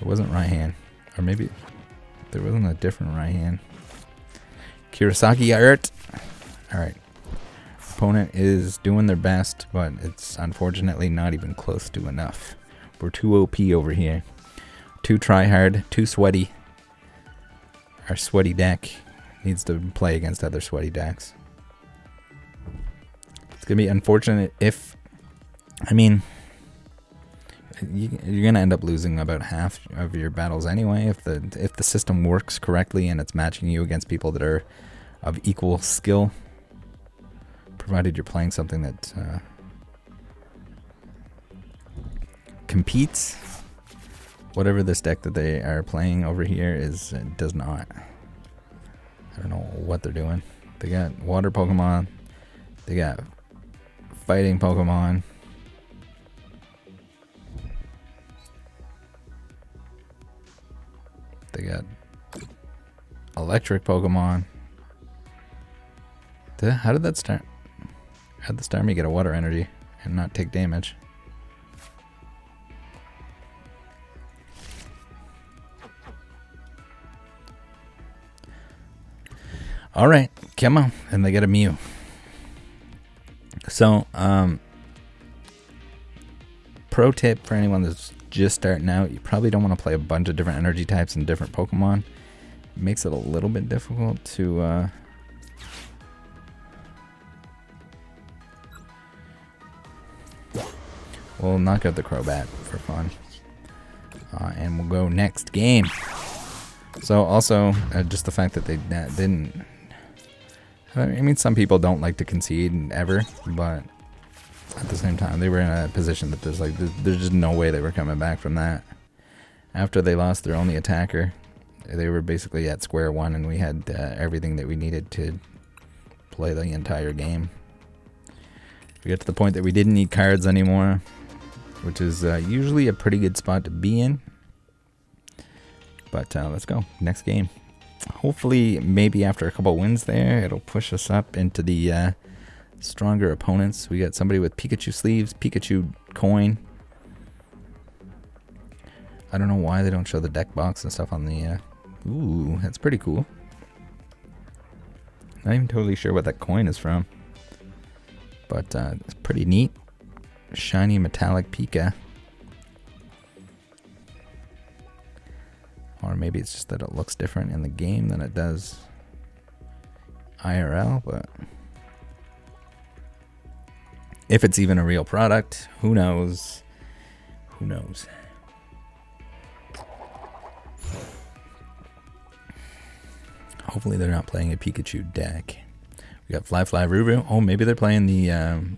It wasn't Raihan. Or maybe there wasn't a different Raihan. Kurosaki art. Alright. Opponent is doing their best, but it's unfortunately not even close to enough. We're too OP over here. Too try hard, too sweaty. Our sweaty deck needs to play against other sweaty decks. It's gonna be unfortunate if, I mean, you're gonna end up losing about half of your battles anyway if the system works correctly and it's matching you against people that are of equal skill, provided you're playing something that competes. Whatever this deck that they are playing over here is, does not. I don't know what they're doing. They got water Pokemon. They got fighting Pokemon. They got electric Pokemon. How did that start? How did the Starmie get a water energy and not take damage? Alright, come on. And they get a Mew. So, pro tip for anyone that's just starting out, you probably don't want to play a bunch of different energy types and different Pokemon. It makes it a little bit difficult to we'll knock out the Crobat for fun. And we'll go next game. So also, just the fact that they didn't, I mean, some people don't like to concede ever, but at the same time, they were in a position that there's just no way they were coming back from that. After they lost their only attacker, they were basically at square one, and we had everything that we needed to play the entire game. We got to the point that we didn't need cards anymore, which is usually a pretty good spot to be in. But let's go. Next game. Hopefully, maybe after a couple wins there, it'll push us up into the stronger opponents. We got somebody with Pikachu sleeves, Pikachu coin. I don't know why they don't show the deck box and stuff on the... ooh, that's pretty cool. Not even totally sure what that coin is from. But it's pretty neat. Shiny metallic Pika. maybe it's just that it looks different in the game than it does IRL, but if it's even a real product, who knows? Who knows? Hopefully they're not playing a Pikachu deck. We got Fly Ruru. Oh, maybe they're playing the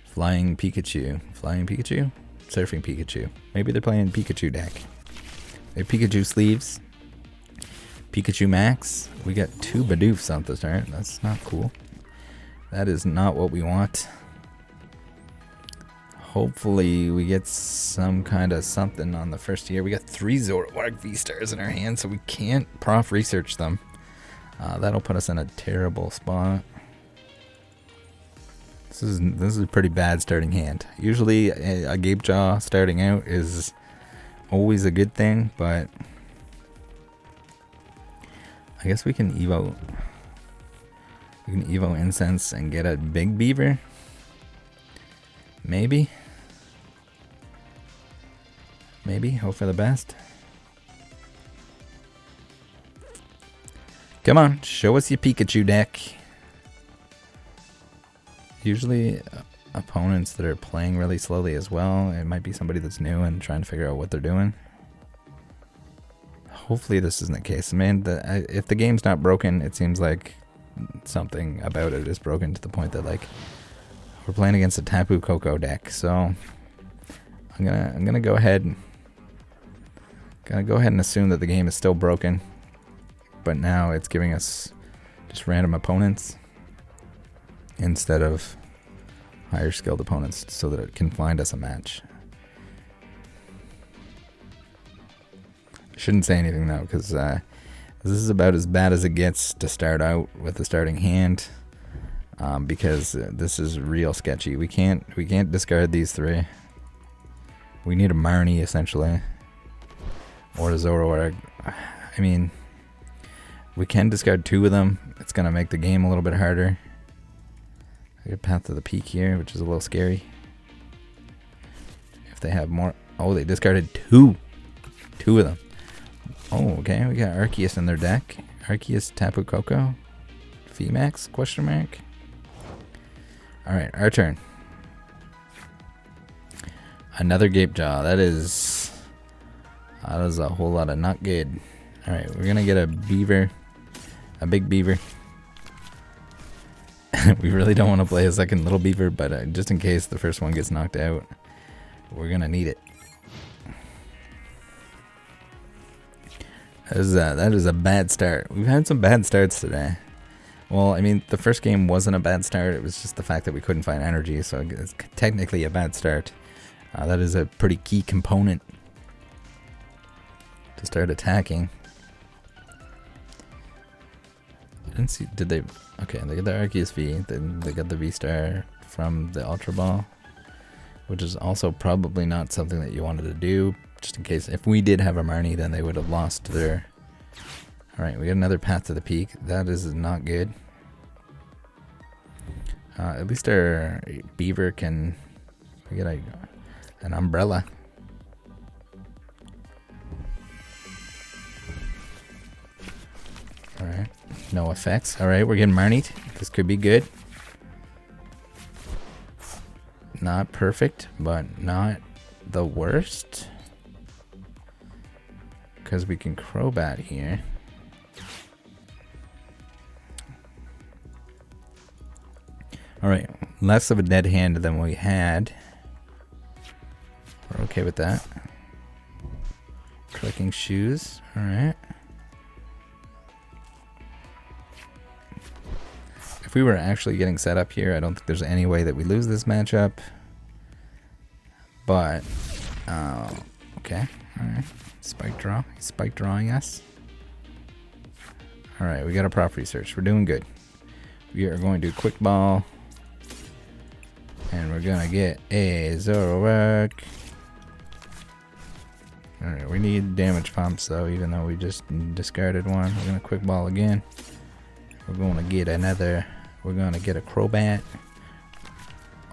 Flying Pikachu. Flying Pikachu? Surfing Pikachu. Maybe they're playing Pikachu deck. They have Pikachu sleeves. Pikachu Max. We got 2 Bidoofs on the start. That's not cool. That is not what we want. Hopefully we get some kind of something on the first year. We got 3 Zoroark VSTARs in our hands, so we can't prof research them. That'll put us in a terrible spot. This is a pretty bad starting hand. Usually a Gape Jaw starting out is always a good thing, but I guess we can Evo Incense and get a big beaver. Maybe. Hope for the best. Come on, show us your Pikachu deck. Usually opponents that are playing really slowly as well. It might be somebody that's new and trying to figure out what they're doing. Hopefully this isn't the case. Man, if the game's not broken, it seems like something about it is broken to the point that like we're playing against a Tapu Koko deck. So I'm gonna go ahead and assume that the game is still broken, but now it's giving us just random opponents instead of higher skilled opponents so that it can find us a match. I shouldn't say anything though, because this is about as bad as it gets to start out with the starting hand, because this is real sketchy. We can't discard these 3. We need a Marnie essentially, or a Zoroark. I mean, we can discard 2 of them. It's gonna make the game a little bit harder. I get Path to the Peak here, which is a little scary. If they have more, oh, they discarded 2 of them. Oh, okay, we got Arceus in their deck. Arceus, Tapu Koko, VMAX, question mark. Alright, our turn. Another Gape Jaw. That is a whole lot of not good. Alright, we're gonna get a beaver. A big beaver. We really don't want to play a second little beaver, but just in case the first one gets knocked out, we're gonna need it. That is a bad start. We've had some bad starts today. Well, I mean, the first game wasn't a bad start. It was just the fact that we couldn't find energy, so it's technically a bad start. That is a pretty key component to start attacking. I didn't see, did they? Okay, they got the Arceus V, then they got the V-Star from the Ultra Ball, which is also probably not something that you wanted to do, just in case. If we did have a Marnie, then they would have lost their... Alright, we got another Path to the Peak. That is not good. At least our beaver can... We get an umbrella. Alright, no effects. Alright, we're getting Marnied. This could be good. Not perfect, but not the worst. Because we can Crobat here. Alright, less of a dead hand than we had. We're okay with that. Clicking shoes. Alright. If we were actually getting set up here, I don't think there's any way that we lose this matchup. But, okay. Alright. Spike draw. He's spike drawing us. Alright, we got a prop research. We're doing good. We are going to quick ball. And we're gonna get a Zoroark. Alright, we need damage pumps though, even though we just discarded one. We're gonna quick ball again. We're gonna get another. We're gonna get a Crobat.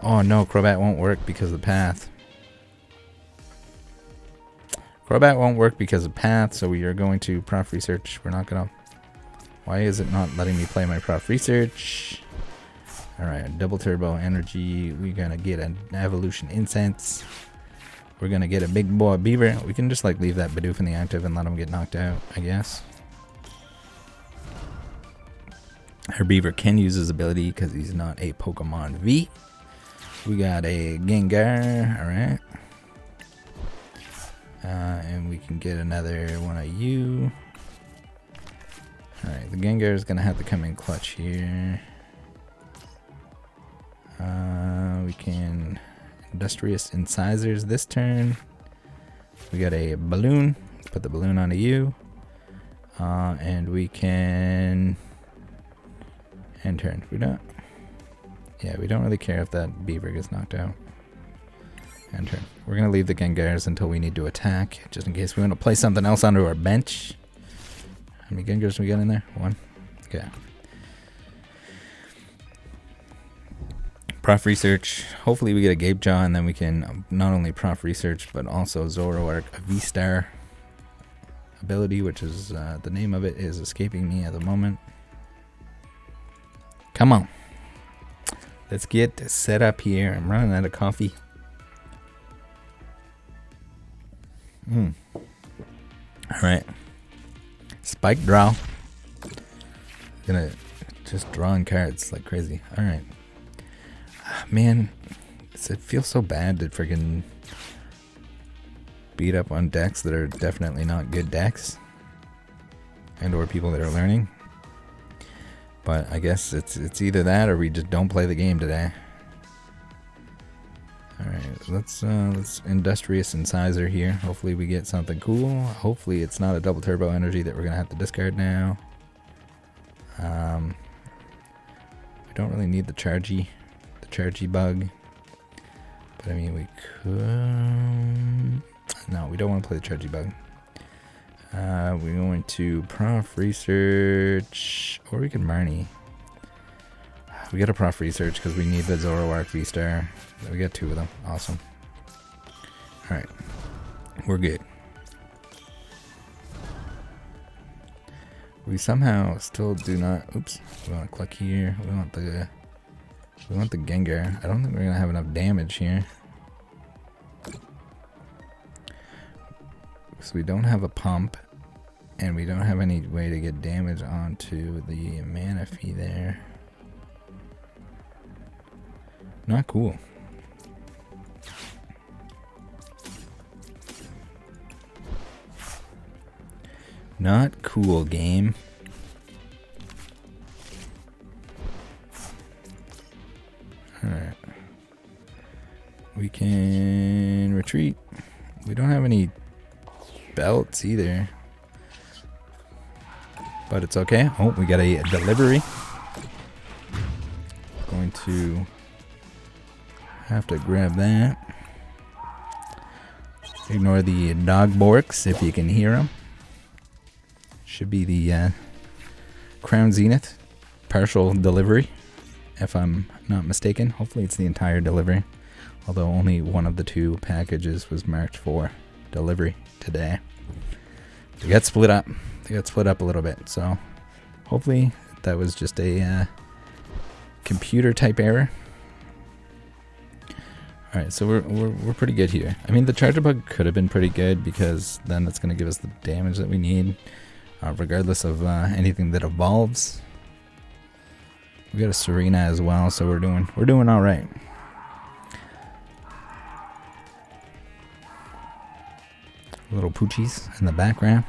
Oh no, Crobat won't work because of the path. Crobat won't work because of path, so we are going to prof research. We're not gonna. Why is it not letting me play my prof research? Alright, double turbo energy. We're gonna get an evolution incense. We're gonna get a big boy beaver. We can just like leave that Bidoof in the active and let him get knocked out, I guess. Our beaver can use his ability because he's not a Pokemon V. We got a Gengar, alright. And we can get another one of you. Alright, the Gengar is gonna have to come in clutch here. We can Industrious Incisors this turn. We got a balloon. Put the balloon onto you. And we can end turn. We don't. Yeah, we don't really care if that beaver gets knocked out. End turn. We're gonna leave the Gengars until we need to attack, just in case we want to play something else onto our bench. How many Gengars we got in there? One. Okay. Prof research. Hopefully we get a Gape Jaw, and then we can not only prof research but also Zoroark VSTAR ability, which is the name of it is escaping me at the moment. Come on, let's get set up here. I'm running out of coffee. All right, spike draw. Gonna just drawing cards like crazy. All right. Man, it feels so bad to freaking beat up on decks that are definitely not good decks, and or people that are learning. But I guess it's either that or we just don't play the game today. All right, let's Industrious Incisor here. Hopefully we get something cool. Hopefully it's not a double turbo energy that we're gonna have to discard now. We don't really need the Charjabug, but I mean we could. No, we don't want to play the Charjabug. We're going to prof research, or we can Marnie. We got a prof research because we need the Zoroark VSTAR. We got two of them. Awesome. All right, we're good. We somehow still do not. Oops. We want to click here. We want the Gengar. I don't think we're gonna have enough damage here. So we don't have a pump, and we don't have any way to get damage onto the Manaphy there. Not cool. Not cool, game. Alright. We can retreat. We don't have any belts either, but it's okay. Oh, we got a delivery. Going to have to grab that. Ignore the dog borks if you can hear them. Should be the Crown Zenith partial delivery, if I'm not mistaken. Hopefully it's the entire delivery, although only one of the two packages was marked for delivery today. They got split up. They got split up a little bit, so hopefully that was just a computer type error. All right, so we're pretty good here. I mean, the Charjabug could have been pretty good because then that's going to give us the damage that we need, regardless of anything that evolves. We got a Serena as well, so we're doing all right. Little poochies in the background.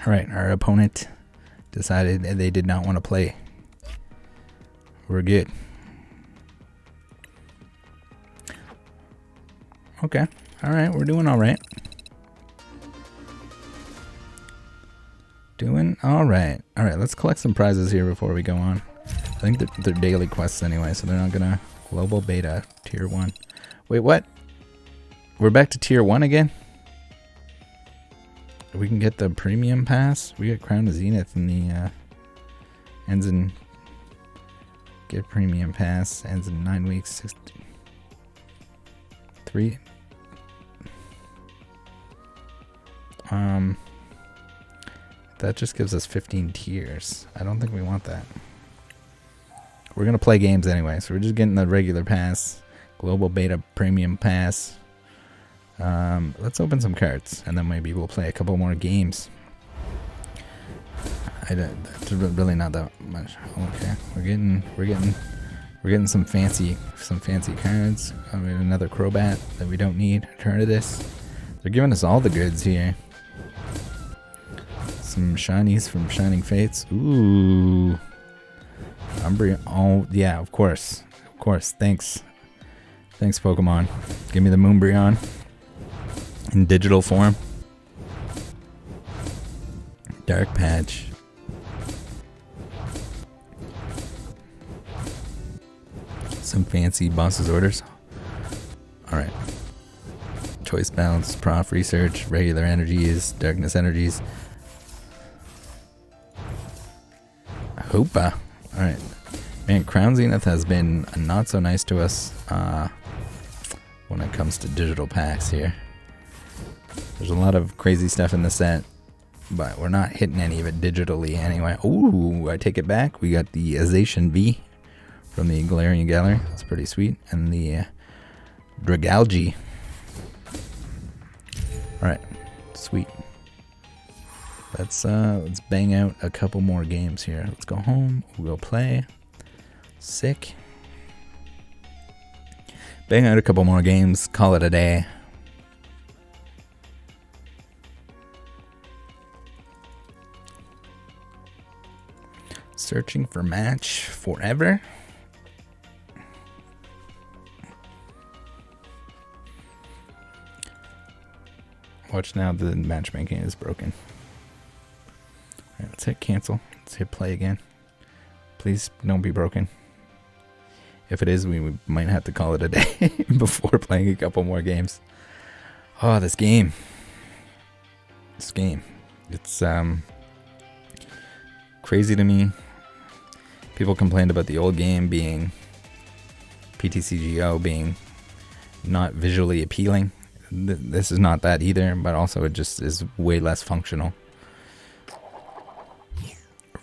All right, our opponent decided they did not want to play. We're good. Okay. All right, we're doing all right. Doing all right. All right, let's collect some prizes here before we go on. I think they're daily quests anyway, so they're not gonna global beta tier 1. Wait, what? We're back to tier 1 again. We can get the premium pass. We get Crown of Zenith in the ends in get premium pass, ends in 9 weeks. 3. That just gives us 15 tiers. I don't think we want that. We're gonna play games anyway, so we're just getting the regular pass, global beta premium pass. Let's open some cards, and then maybe we'll play a couple more games. That's really not that much. Okay, we're getting some fancy cards. I mean, another Crobat that we don't need. Eternatus. They're giving us all the goods here. Some shinies from Shining Fates. Ooh. Umbreon. Oh, yeah, of course. Of course. Thanks. Thanks, Pokemon. Give me the Moonbreon in digital form. Dark Patch. Some fancy boss's orders. Alright. Choice Balance, Prof Research, Regular Energies, Darkness Energies. Hoopa. Alright. Man, Crown Zenith has been not so nice to us when it comes to digital packs here. There's a lot of crazy stuff in the set, but we're not hitting any of it digitally anyway. Ooh, I take it back. We got the Azation V from the Galarian Galar. That's pretty sweet. And the Dragalge. Alright, sweet. Let's bang out a couple more games here. Let's go home. We'll go play. Sick. Bang out a couple more games. Call it a day. Searching for match forever. Watch now, the matchmaking is broken. Alright, let's hit cancel. Let's hit play again. Please don't be broken. If it is, we might have to call it a day before playing a couple more games. Oh, this game. This game. It's crazy to me. People complained about the old game being PTCGO being not visually appealing. This is not that either, but also it just is way less functional.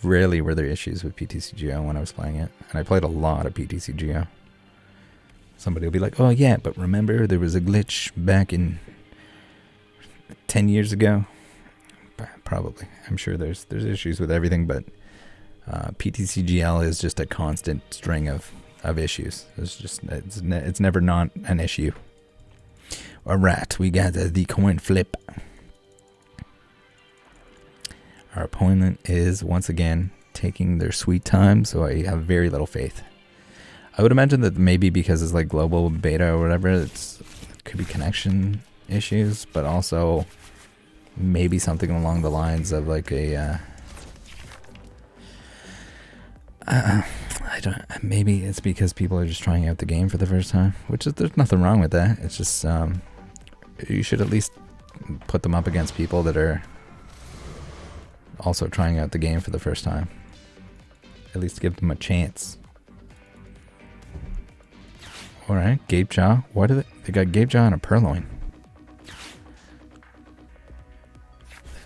Rarely were there issues with PTCGO when I was playing it, and I played a lot of PTCGO. Somebody will be like, oh yeah, but remember there was a glitch back in 10 years ago? Probably. I'm sure there's issues with everything, but PTCGL is just a constant string of issues. It's never not an issue. Alright, we got the coin flip. Our opponent is once again taking their sweet time, so I have very little faith. I would imagine that maybe because it's like global beta or whatever, it could be connection issues, but also maybe something along the lines of like a maybe it's because people are just trying out the game for the first time, which is, there's nothing wrong with that. It's just you should at least put them up against people that are also trying out the game for the first time. At least give them a chance. Alright, Gape Jaw. What are they got Gape Jaw and a Purloin.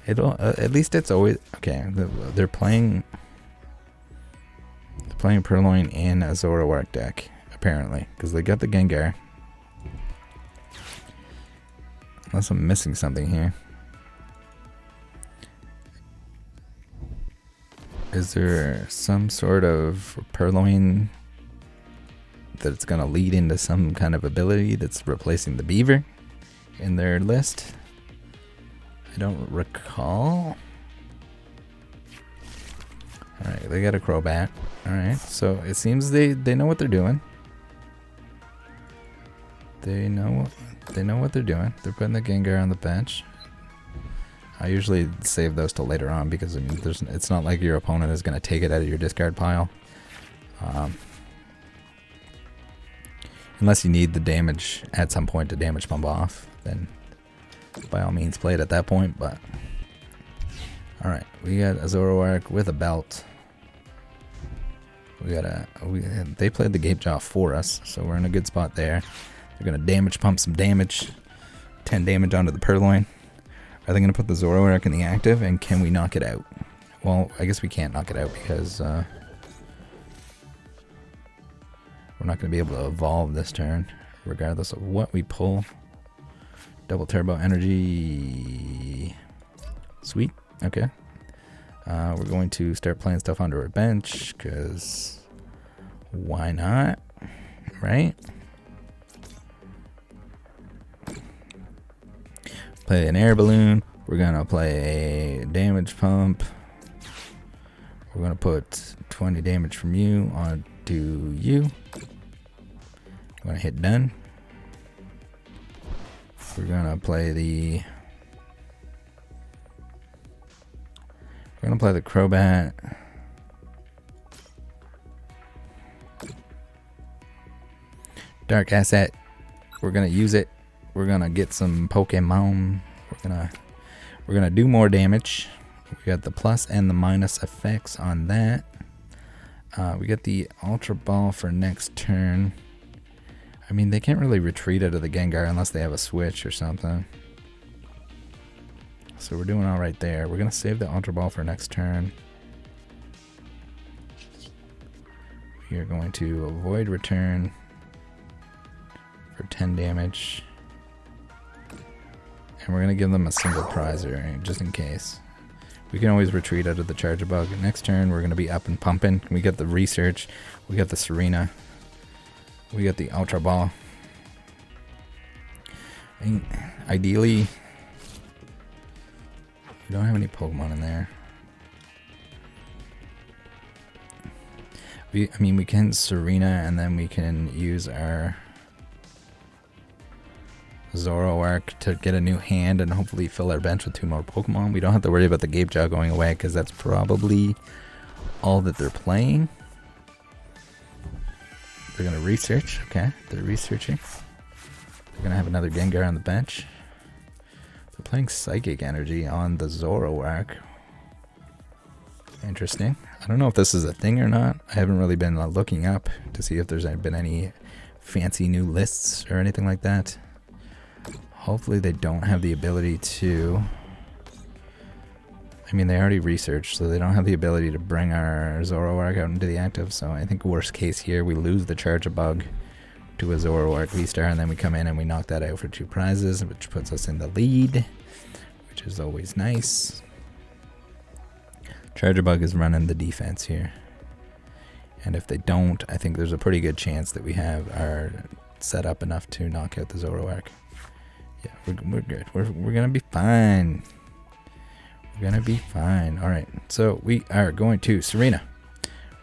At least it's always okay. They're playing Purloin in a Zoroark deck, apparently, because they got the Gengar. Unless I'm missing something here. Is there some sort of Purloin that it's going to lead into some kind of ability that's replacing the Beaver in their list? I don't recall. Alright, they got a Crobat. Alright, so it seems they know what they're doing. They know what they're doing. They're putting the Gengar on the bench. I usually save those till later on because I mean, it's not like your opponent is going to take it out of your discard pile. Unless you need the damage at some point to damage pump off, then by all means play it at that point, but... Alright, we got a Zoroark with a belt. They played the Gape Jaw for us, so we're in a good spot there. They're going to damage pump some damage. 10 damage onto the Purloin. Are they going to put the Zoroark in the active, and can we knock it out? Well, I guess we can't knock it out because we're not going to be able to evolve this turn, regardless of what we pull. Double Turbo Energy. Sweet. Okay. We're going to start playing stuff onto our bench, because why not? Right? Play an Air Balloon. We're going to play a Damage Pump. We're going to put 20 damage from you onto you. I'm going to hit done. We're going to play the... We're going to play the Crobat. Dark Asset. We're going to use it. We're going to get some Pokemon. We're going to do more damage. We got the plus and the minus effects on that. We got the Ultra Ball for next turn. I mean, they can't really retreat out of the Gengar unless they have a switch or something. So we're doing all right there. We're going to save the Ultra Ball for next turn. We are going to avoid return for 10 damage. And we're going to give them a single prizer, just in case. We can always retreat out of the Charjabug. Next turn, we're going to be up and pumping. We got the Research. We got the Serena. We got the Ultra Ball. And ideally, we don't have any Pokemon in there. I mean, we can Serena, and then we can use our Zoroark to get a new hand and hopefully fill our bench with 2 more Pokemon. We don't have to worry about the Gape Jaw going away because that's probably all that they're playing. They're going to research. Okay, they're researching. They're going to have another Gengar on the bench. They're playing Psychic Energy on the Zoroark. Interesting. I don't know if this is a thing or not. I haven't really been looking up to see if there's been any fancy new lists or anything like that. Hopefully they don't have the ability to... I mean, they already researched, so they don't have the ability to bring our Zoroark out into the active. So I think worst case here, we lose the Charjabug to a Zoroark VSTAR, and then we come in and we knock that out for 2 prizes, which puts us in the lead, which is always nice. Charjabug is running the defense here. And if they don't, I think there's a pretty good chance that we have our set up enough to knock out the Zoroark. Yeah, we're good. We're gonna be fine. We're gonna be fine. All right, so we are going to Serena.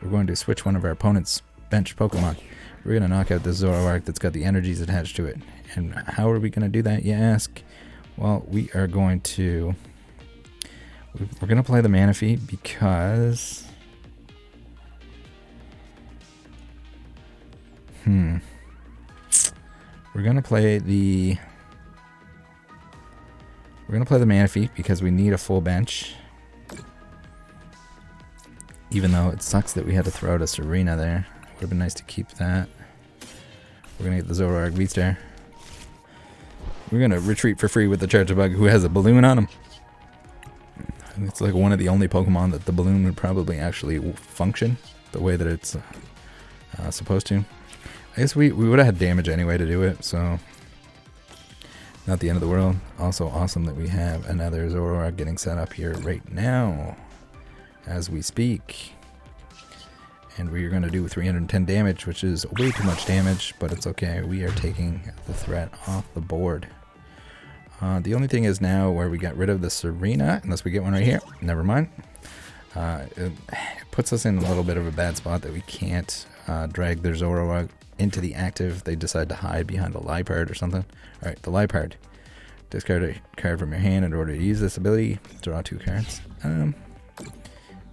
We're going to switch one of our opponent's bench Pokemon. We're gonna knock out the Zoroark that's got the energies attached to it. And how are we gonna do that, you ask? Well, we are going to... We're gonna play the Manaphy because... We're gonna play the... We're going to play the Manaphy because we need a full bench. Even though it sucks that we had to throw out a Serena there. Would have been nice to keep that. We're going to get the Zoroark VSTAR. We're going to retreat for free with the Charjabug who has a balloon on him. It's like one of the only Pokemon that the balloon would probably actually function the way that it's supposed to. I guess we would have had damage anyway to do it, so... Not the end of the world. Also awesome that we have another Zoroark getting set up here right now as we speak. And we are going to do 310 damage, which is way too much damage, but it's okay. We are taking the threat off the board. The only thing is now where we got rid of the Serena, unless we get one right here. Never mind. It puts us in a little bit of a bad spot that we can't drag their Zoroark into the active. They decide to hide behind a Liepard or something. Alright, the Liepard. Discard a card from your hand in order to use this ability. Draw 2 cards.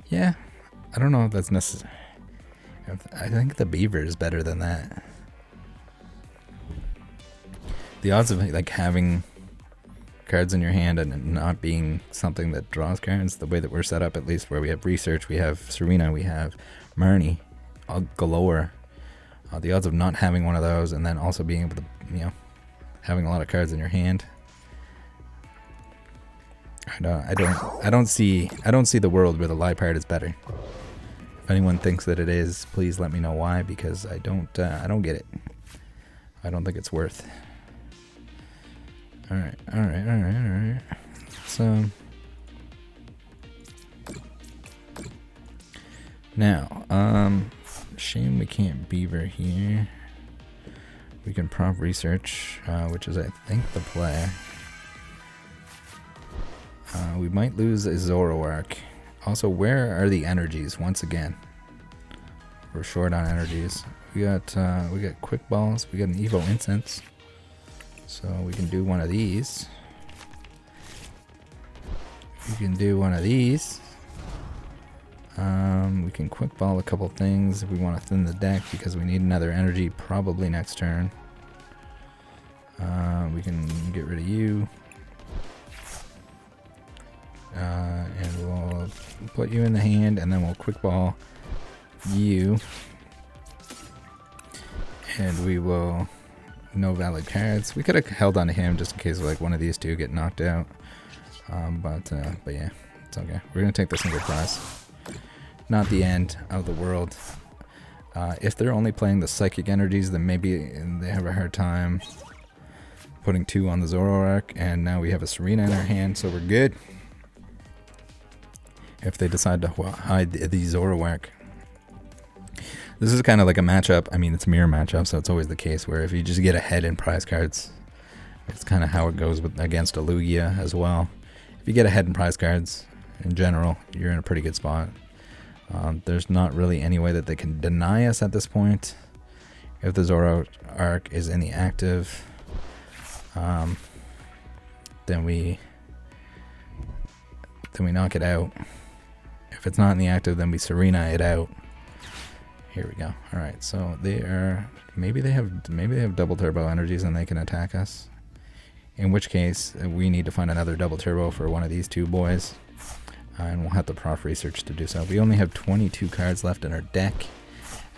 Yeah, I don't know if that's necessary. I think the Beaver is better than that. the odds of like having cards in your hand and it not being something that draws cards, the way that we're set up, at least where we have research, we have Serena, we have Marnie, galore. The odds of not having one of those and then also being able to, you know, having a lot of cards in your hand. I don't see the world where the Liepard is better. If anyone thinks that it is, please let me know why, because I don't get it. I don't think it's worth. All right. So now, shame we can't Beaver here. We can prop research, which is I think the play. We might lose a Zoroark. Also, where are the energies? Once again, we're short on energies. We got quick balls. We got an Evo Incense, so we can do one of these. We can do one of these. We can quick ball a couple things if we want to thin the deck because we need another energy probably next turn. We can get rid of you. And we'll put you in the hand, and then we'll quick ball you, and we will no valid cards. We could have held on to him just in case like one of these two get knocked out, but yeah, it's okay. We're gonna take the single prize. Not the end of the world. If they're only playing the psychic energies, then maybe they have a hard time putting 2 on the Zoroark, and now we have a Serena in our hand, so we're good. If they decide to hide the Zoroark. This is kind of like a matchup. I mean, it's a mirror matchup, so it's always the case where if you just get ahead in prize cards, it's kind of how it goes against a Lugia as well. If you get ahead in prize cards, in general, you're in a pretty good spot. There's not really any way that they can deny us at this point. If the Zoroark is in the active, then we knock it out. If it's not in the active, then we Serena it out. Here we go. All right, so they are maybe they have double turbo energies and they can attack us. In which case, we need to find another double turbo for one of these two boys, and we'll have to prof research to do so. We only have 22 cards left in our deck,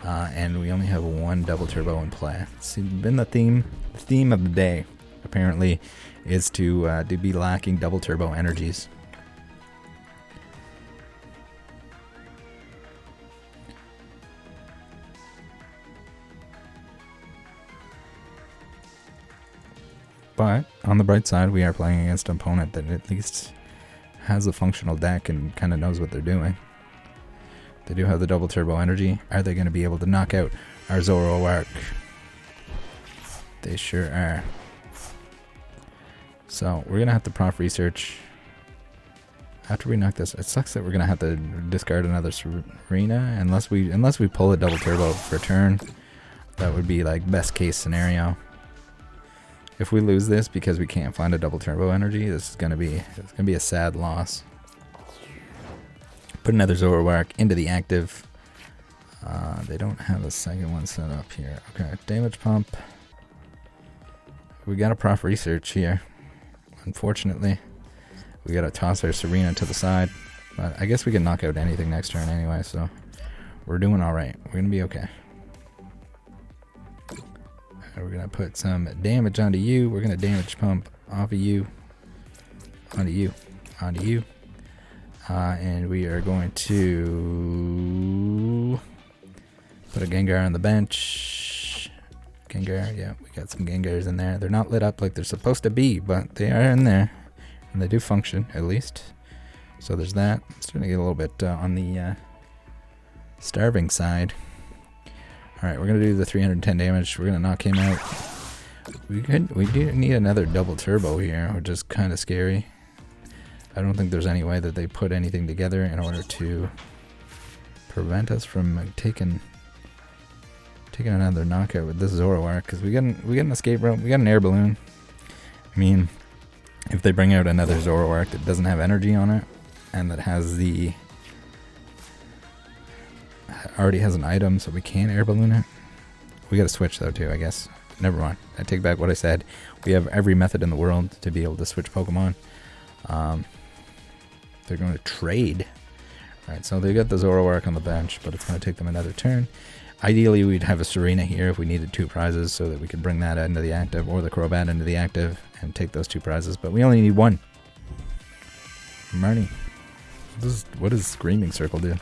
and we only have 1 double turbo in play. It's been the theme of the day. Apparently, is to be lacking double turbo energies. But on the bright side, we are playing against an opponent that at least has a functional deck and kind of knows what they're doing. They do have the double turbo energy. Are they going to be able to knock out our Zoroark? They sure are. So we're going to have to prof research. After we knock this, it sucks that we're going to have to discard another Serena unless we pull a double turbo for turn. That would be like best case scenario. If we lose this because we can't find a double turbo energy, it's gonna be a sad loss. Put another Zoroark into the active. They don't have a second one set up here. Okay, damage pump. We got a prof research here. Unfortunately, we gotta toss our Serena to the side. But I guess we can knock out anything next turn anyway, so we're doing all right. We're gonna be okay. We're going to put some damage onto you. We're going to damage pump off of you. Onto you. Onto you. And we are going to put a Gengar on the bench. Gengar, yeah, we got some Gengars in there. They're not lit up like they're supposed to be, but they are in there. And they do function, at least. So there's that. It's starting to get a little bit on the starving side. Alright, we're going to do the 310 damage. We're going to knock him out. We do need another double turbo here, which is kind of scary. I don't think there's any way that they put anything together in order to prevent us from taking another knockout with this Zoroark, because we get an escape rope, we got an air balloon. I mean, if they bring out another Zoroark that doesn't have energy on it, and that has already has an item, so we can air balloon it. We gotta switch though too, I guess. never mind. I take back what I said. We have every method in the world to be able to switch Pokemon. They're going to trade. Alright, so they got the Zoroark on the bench, but it's going to take them another turn. Ideally, we'd have a Serena here if we needed 2 prizes so that we could bring that into the active, or the Crobat into the active, and take those 2 prizes, but we only need 1. Marnie. What does Screaming Circle do?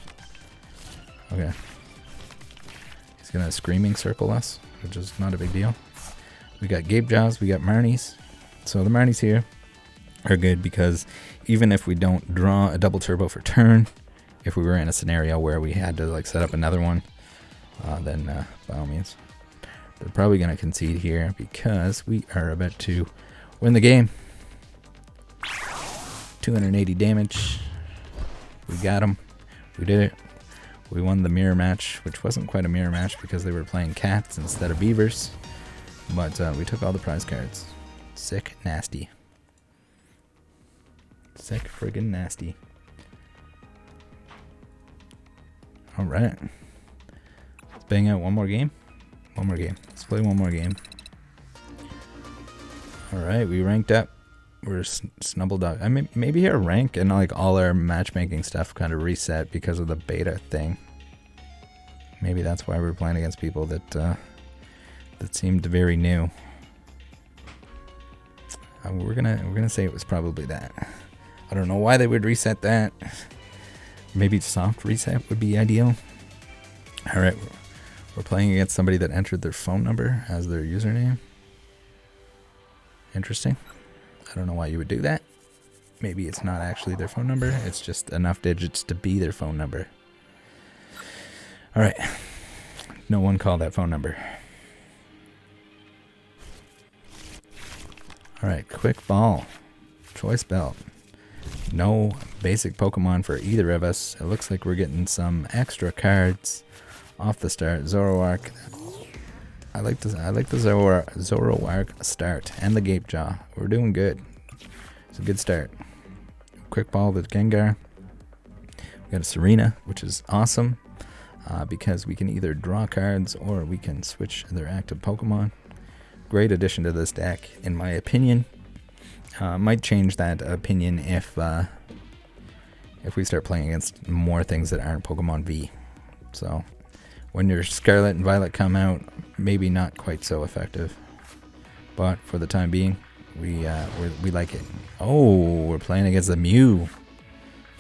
Okay. He's going to Screaming Circle us, which is not a big deal. We got Gape Jaws, we got Marnies. So the Marnies here are good because even if we don't draw a double turbo for turn, if we were in a scenario where we had to like set up another one, then by all means. They're probably going to concede here because we are about to win the game. 280 damage. We got him. We did it. We won the mirror match, which wasn't quite a mirror match because they were playing cats instead of beavers. But we took all the prize cards. Sick, nasty. Sick, friggin' nasty. Alright. Let's bang out one more game. One more game. Let's play one more game. Alright, we ranked up. We're Snubbledog. I mean, maybe our rank and like all our matchmaking stuff kind of reset because of the beta thing. Maybe that's why we're playing against people that that seemed very new. We're gonna say it was probably that. I don't know why they would reset that. Maybe soft reset would be ideal. Alright, we're playing against somebody that entered their phone number as their username. Interesting. I don't know why you would do that. Maybe it's not actually their phone number. It's just enough digits to be their phone number. Alright. No one called that phone number. Alright, quick ball. Choice belt. No basic Pokemon for either of us. It looks like we're getting some extra cards off the start. Zoroark. I like the Zoroark start and the Gape Jaw. We're doing good. It's a good start. Quick ball with Gengar. We got a Serena, which is awesome because we can either draw cards or we can switch their active Pokemon. Great addition to this deck, in my opinion. Might change that opinion if we start playing against more things that aren't Pokemon V. So when your Scarlett and Violet come out, maybe not quite so effective, but for the time being, we like it. Oh, we're playing against the Mew.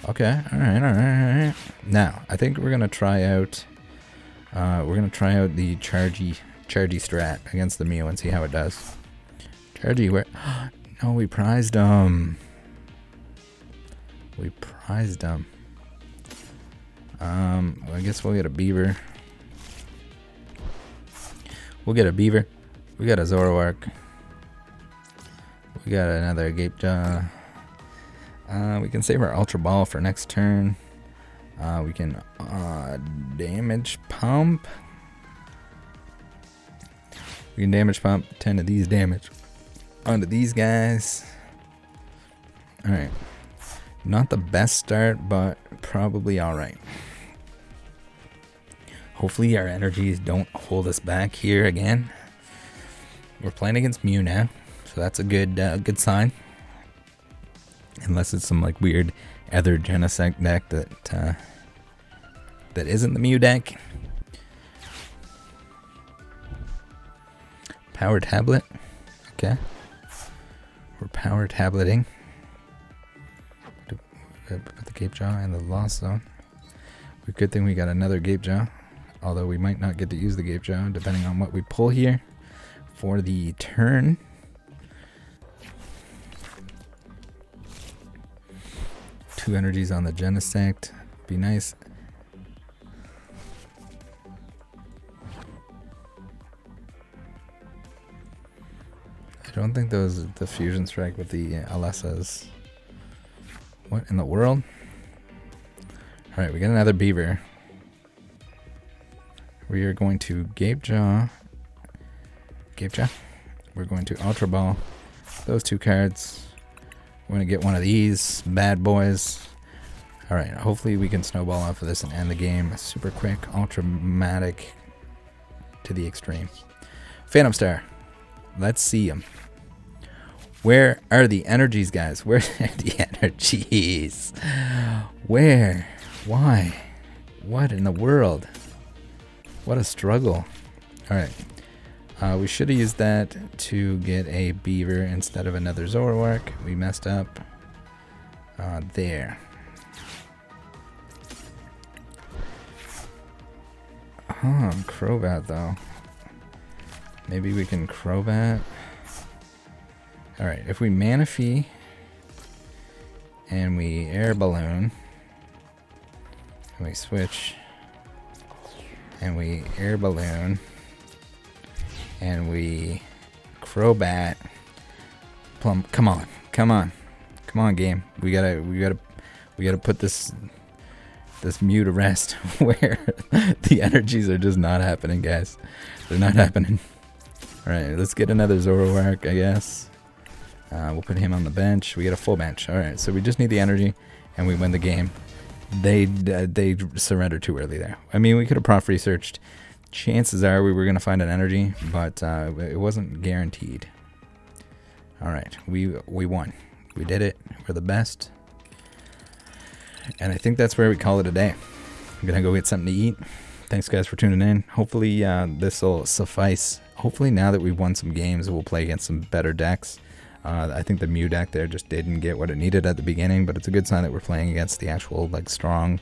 Okay, all right. Now, I think we're gonna try out. The Chargy strat against the Mew and see how it does. Chargy, where? No, we prized him. I guess we'll get a Beaver. We got a Zoroark. We got another Gape Jaw. We can save our Ultra Ball for next turn. We can damage pump. We can damage pump 10 of these damage onto these guys. Alright. Not the best start, but probably alright. Hopefully our energies don't hold us back here again. We're playing against Mew now, so that's a good sign. Unless it's some like weird other Genesect deck that isn't the Mew deck. Power tablet. Okay. We're power tableting. Put the Gape Jaw in the Lost Zone. Good thing we got another Gape Jaw. Although we might not get to use the Gape Jaw depending on what we pull here for the turn. Two energies on the Genesect. Be nice. I don't think those the Fusion Strike with the Alessas. What in the world? Alright, we got another Beaver. We are going to Gape Jaw. We're going to Ultra Ball. Those two cards. We're going to get one of these bad boys. Alright, hopefully we can snowball off of this and end the game super quick, ultramatic to the extreme. Phantom Star. Let's see them. Where are the energies, guys? Where are the energies? Where? Why? What in the world? What a struggle. Alright. We should have used that to get a beaver instead of another Zoroark. We messed up. There. Crobat though. Maybe we can Crobat. Alright, if we Manaphy and we Air Balloon and we switch and we Air Balloon and we Crobat, Plum, come on game. We gotta put this Mew to rest where the energies are just not happening, guys. They're not happening. Alright, let's get another Zoroark, I guess. We'll put him on the bench. We get a full bench. Alright, so we just need the energy and we win the game. They surrendered too early there. I mean, we could have prof researched. Chances are we were going to find an energy, but it wasn't guaranteed. Alright, we won. We did it. We're the best. And I think that's where we call it a day. I'm going to go get something to eat. Thanks, guys, for tuning in. Hopefully, this will suffice. Hopefully, now that we've won some games, we'll play against some better decks. I think the Mew deck there just didn't get what it needed at the beginning, but it's a good sign that we're playing against the actual like strong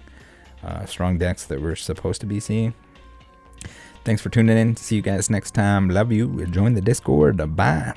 decks that we're supposed to be seeing. Thanks for tuning in. See you guys next time. Love you. Join the Discord. Bye.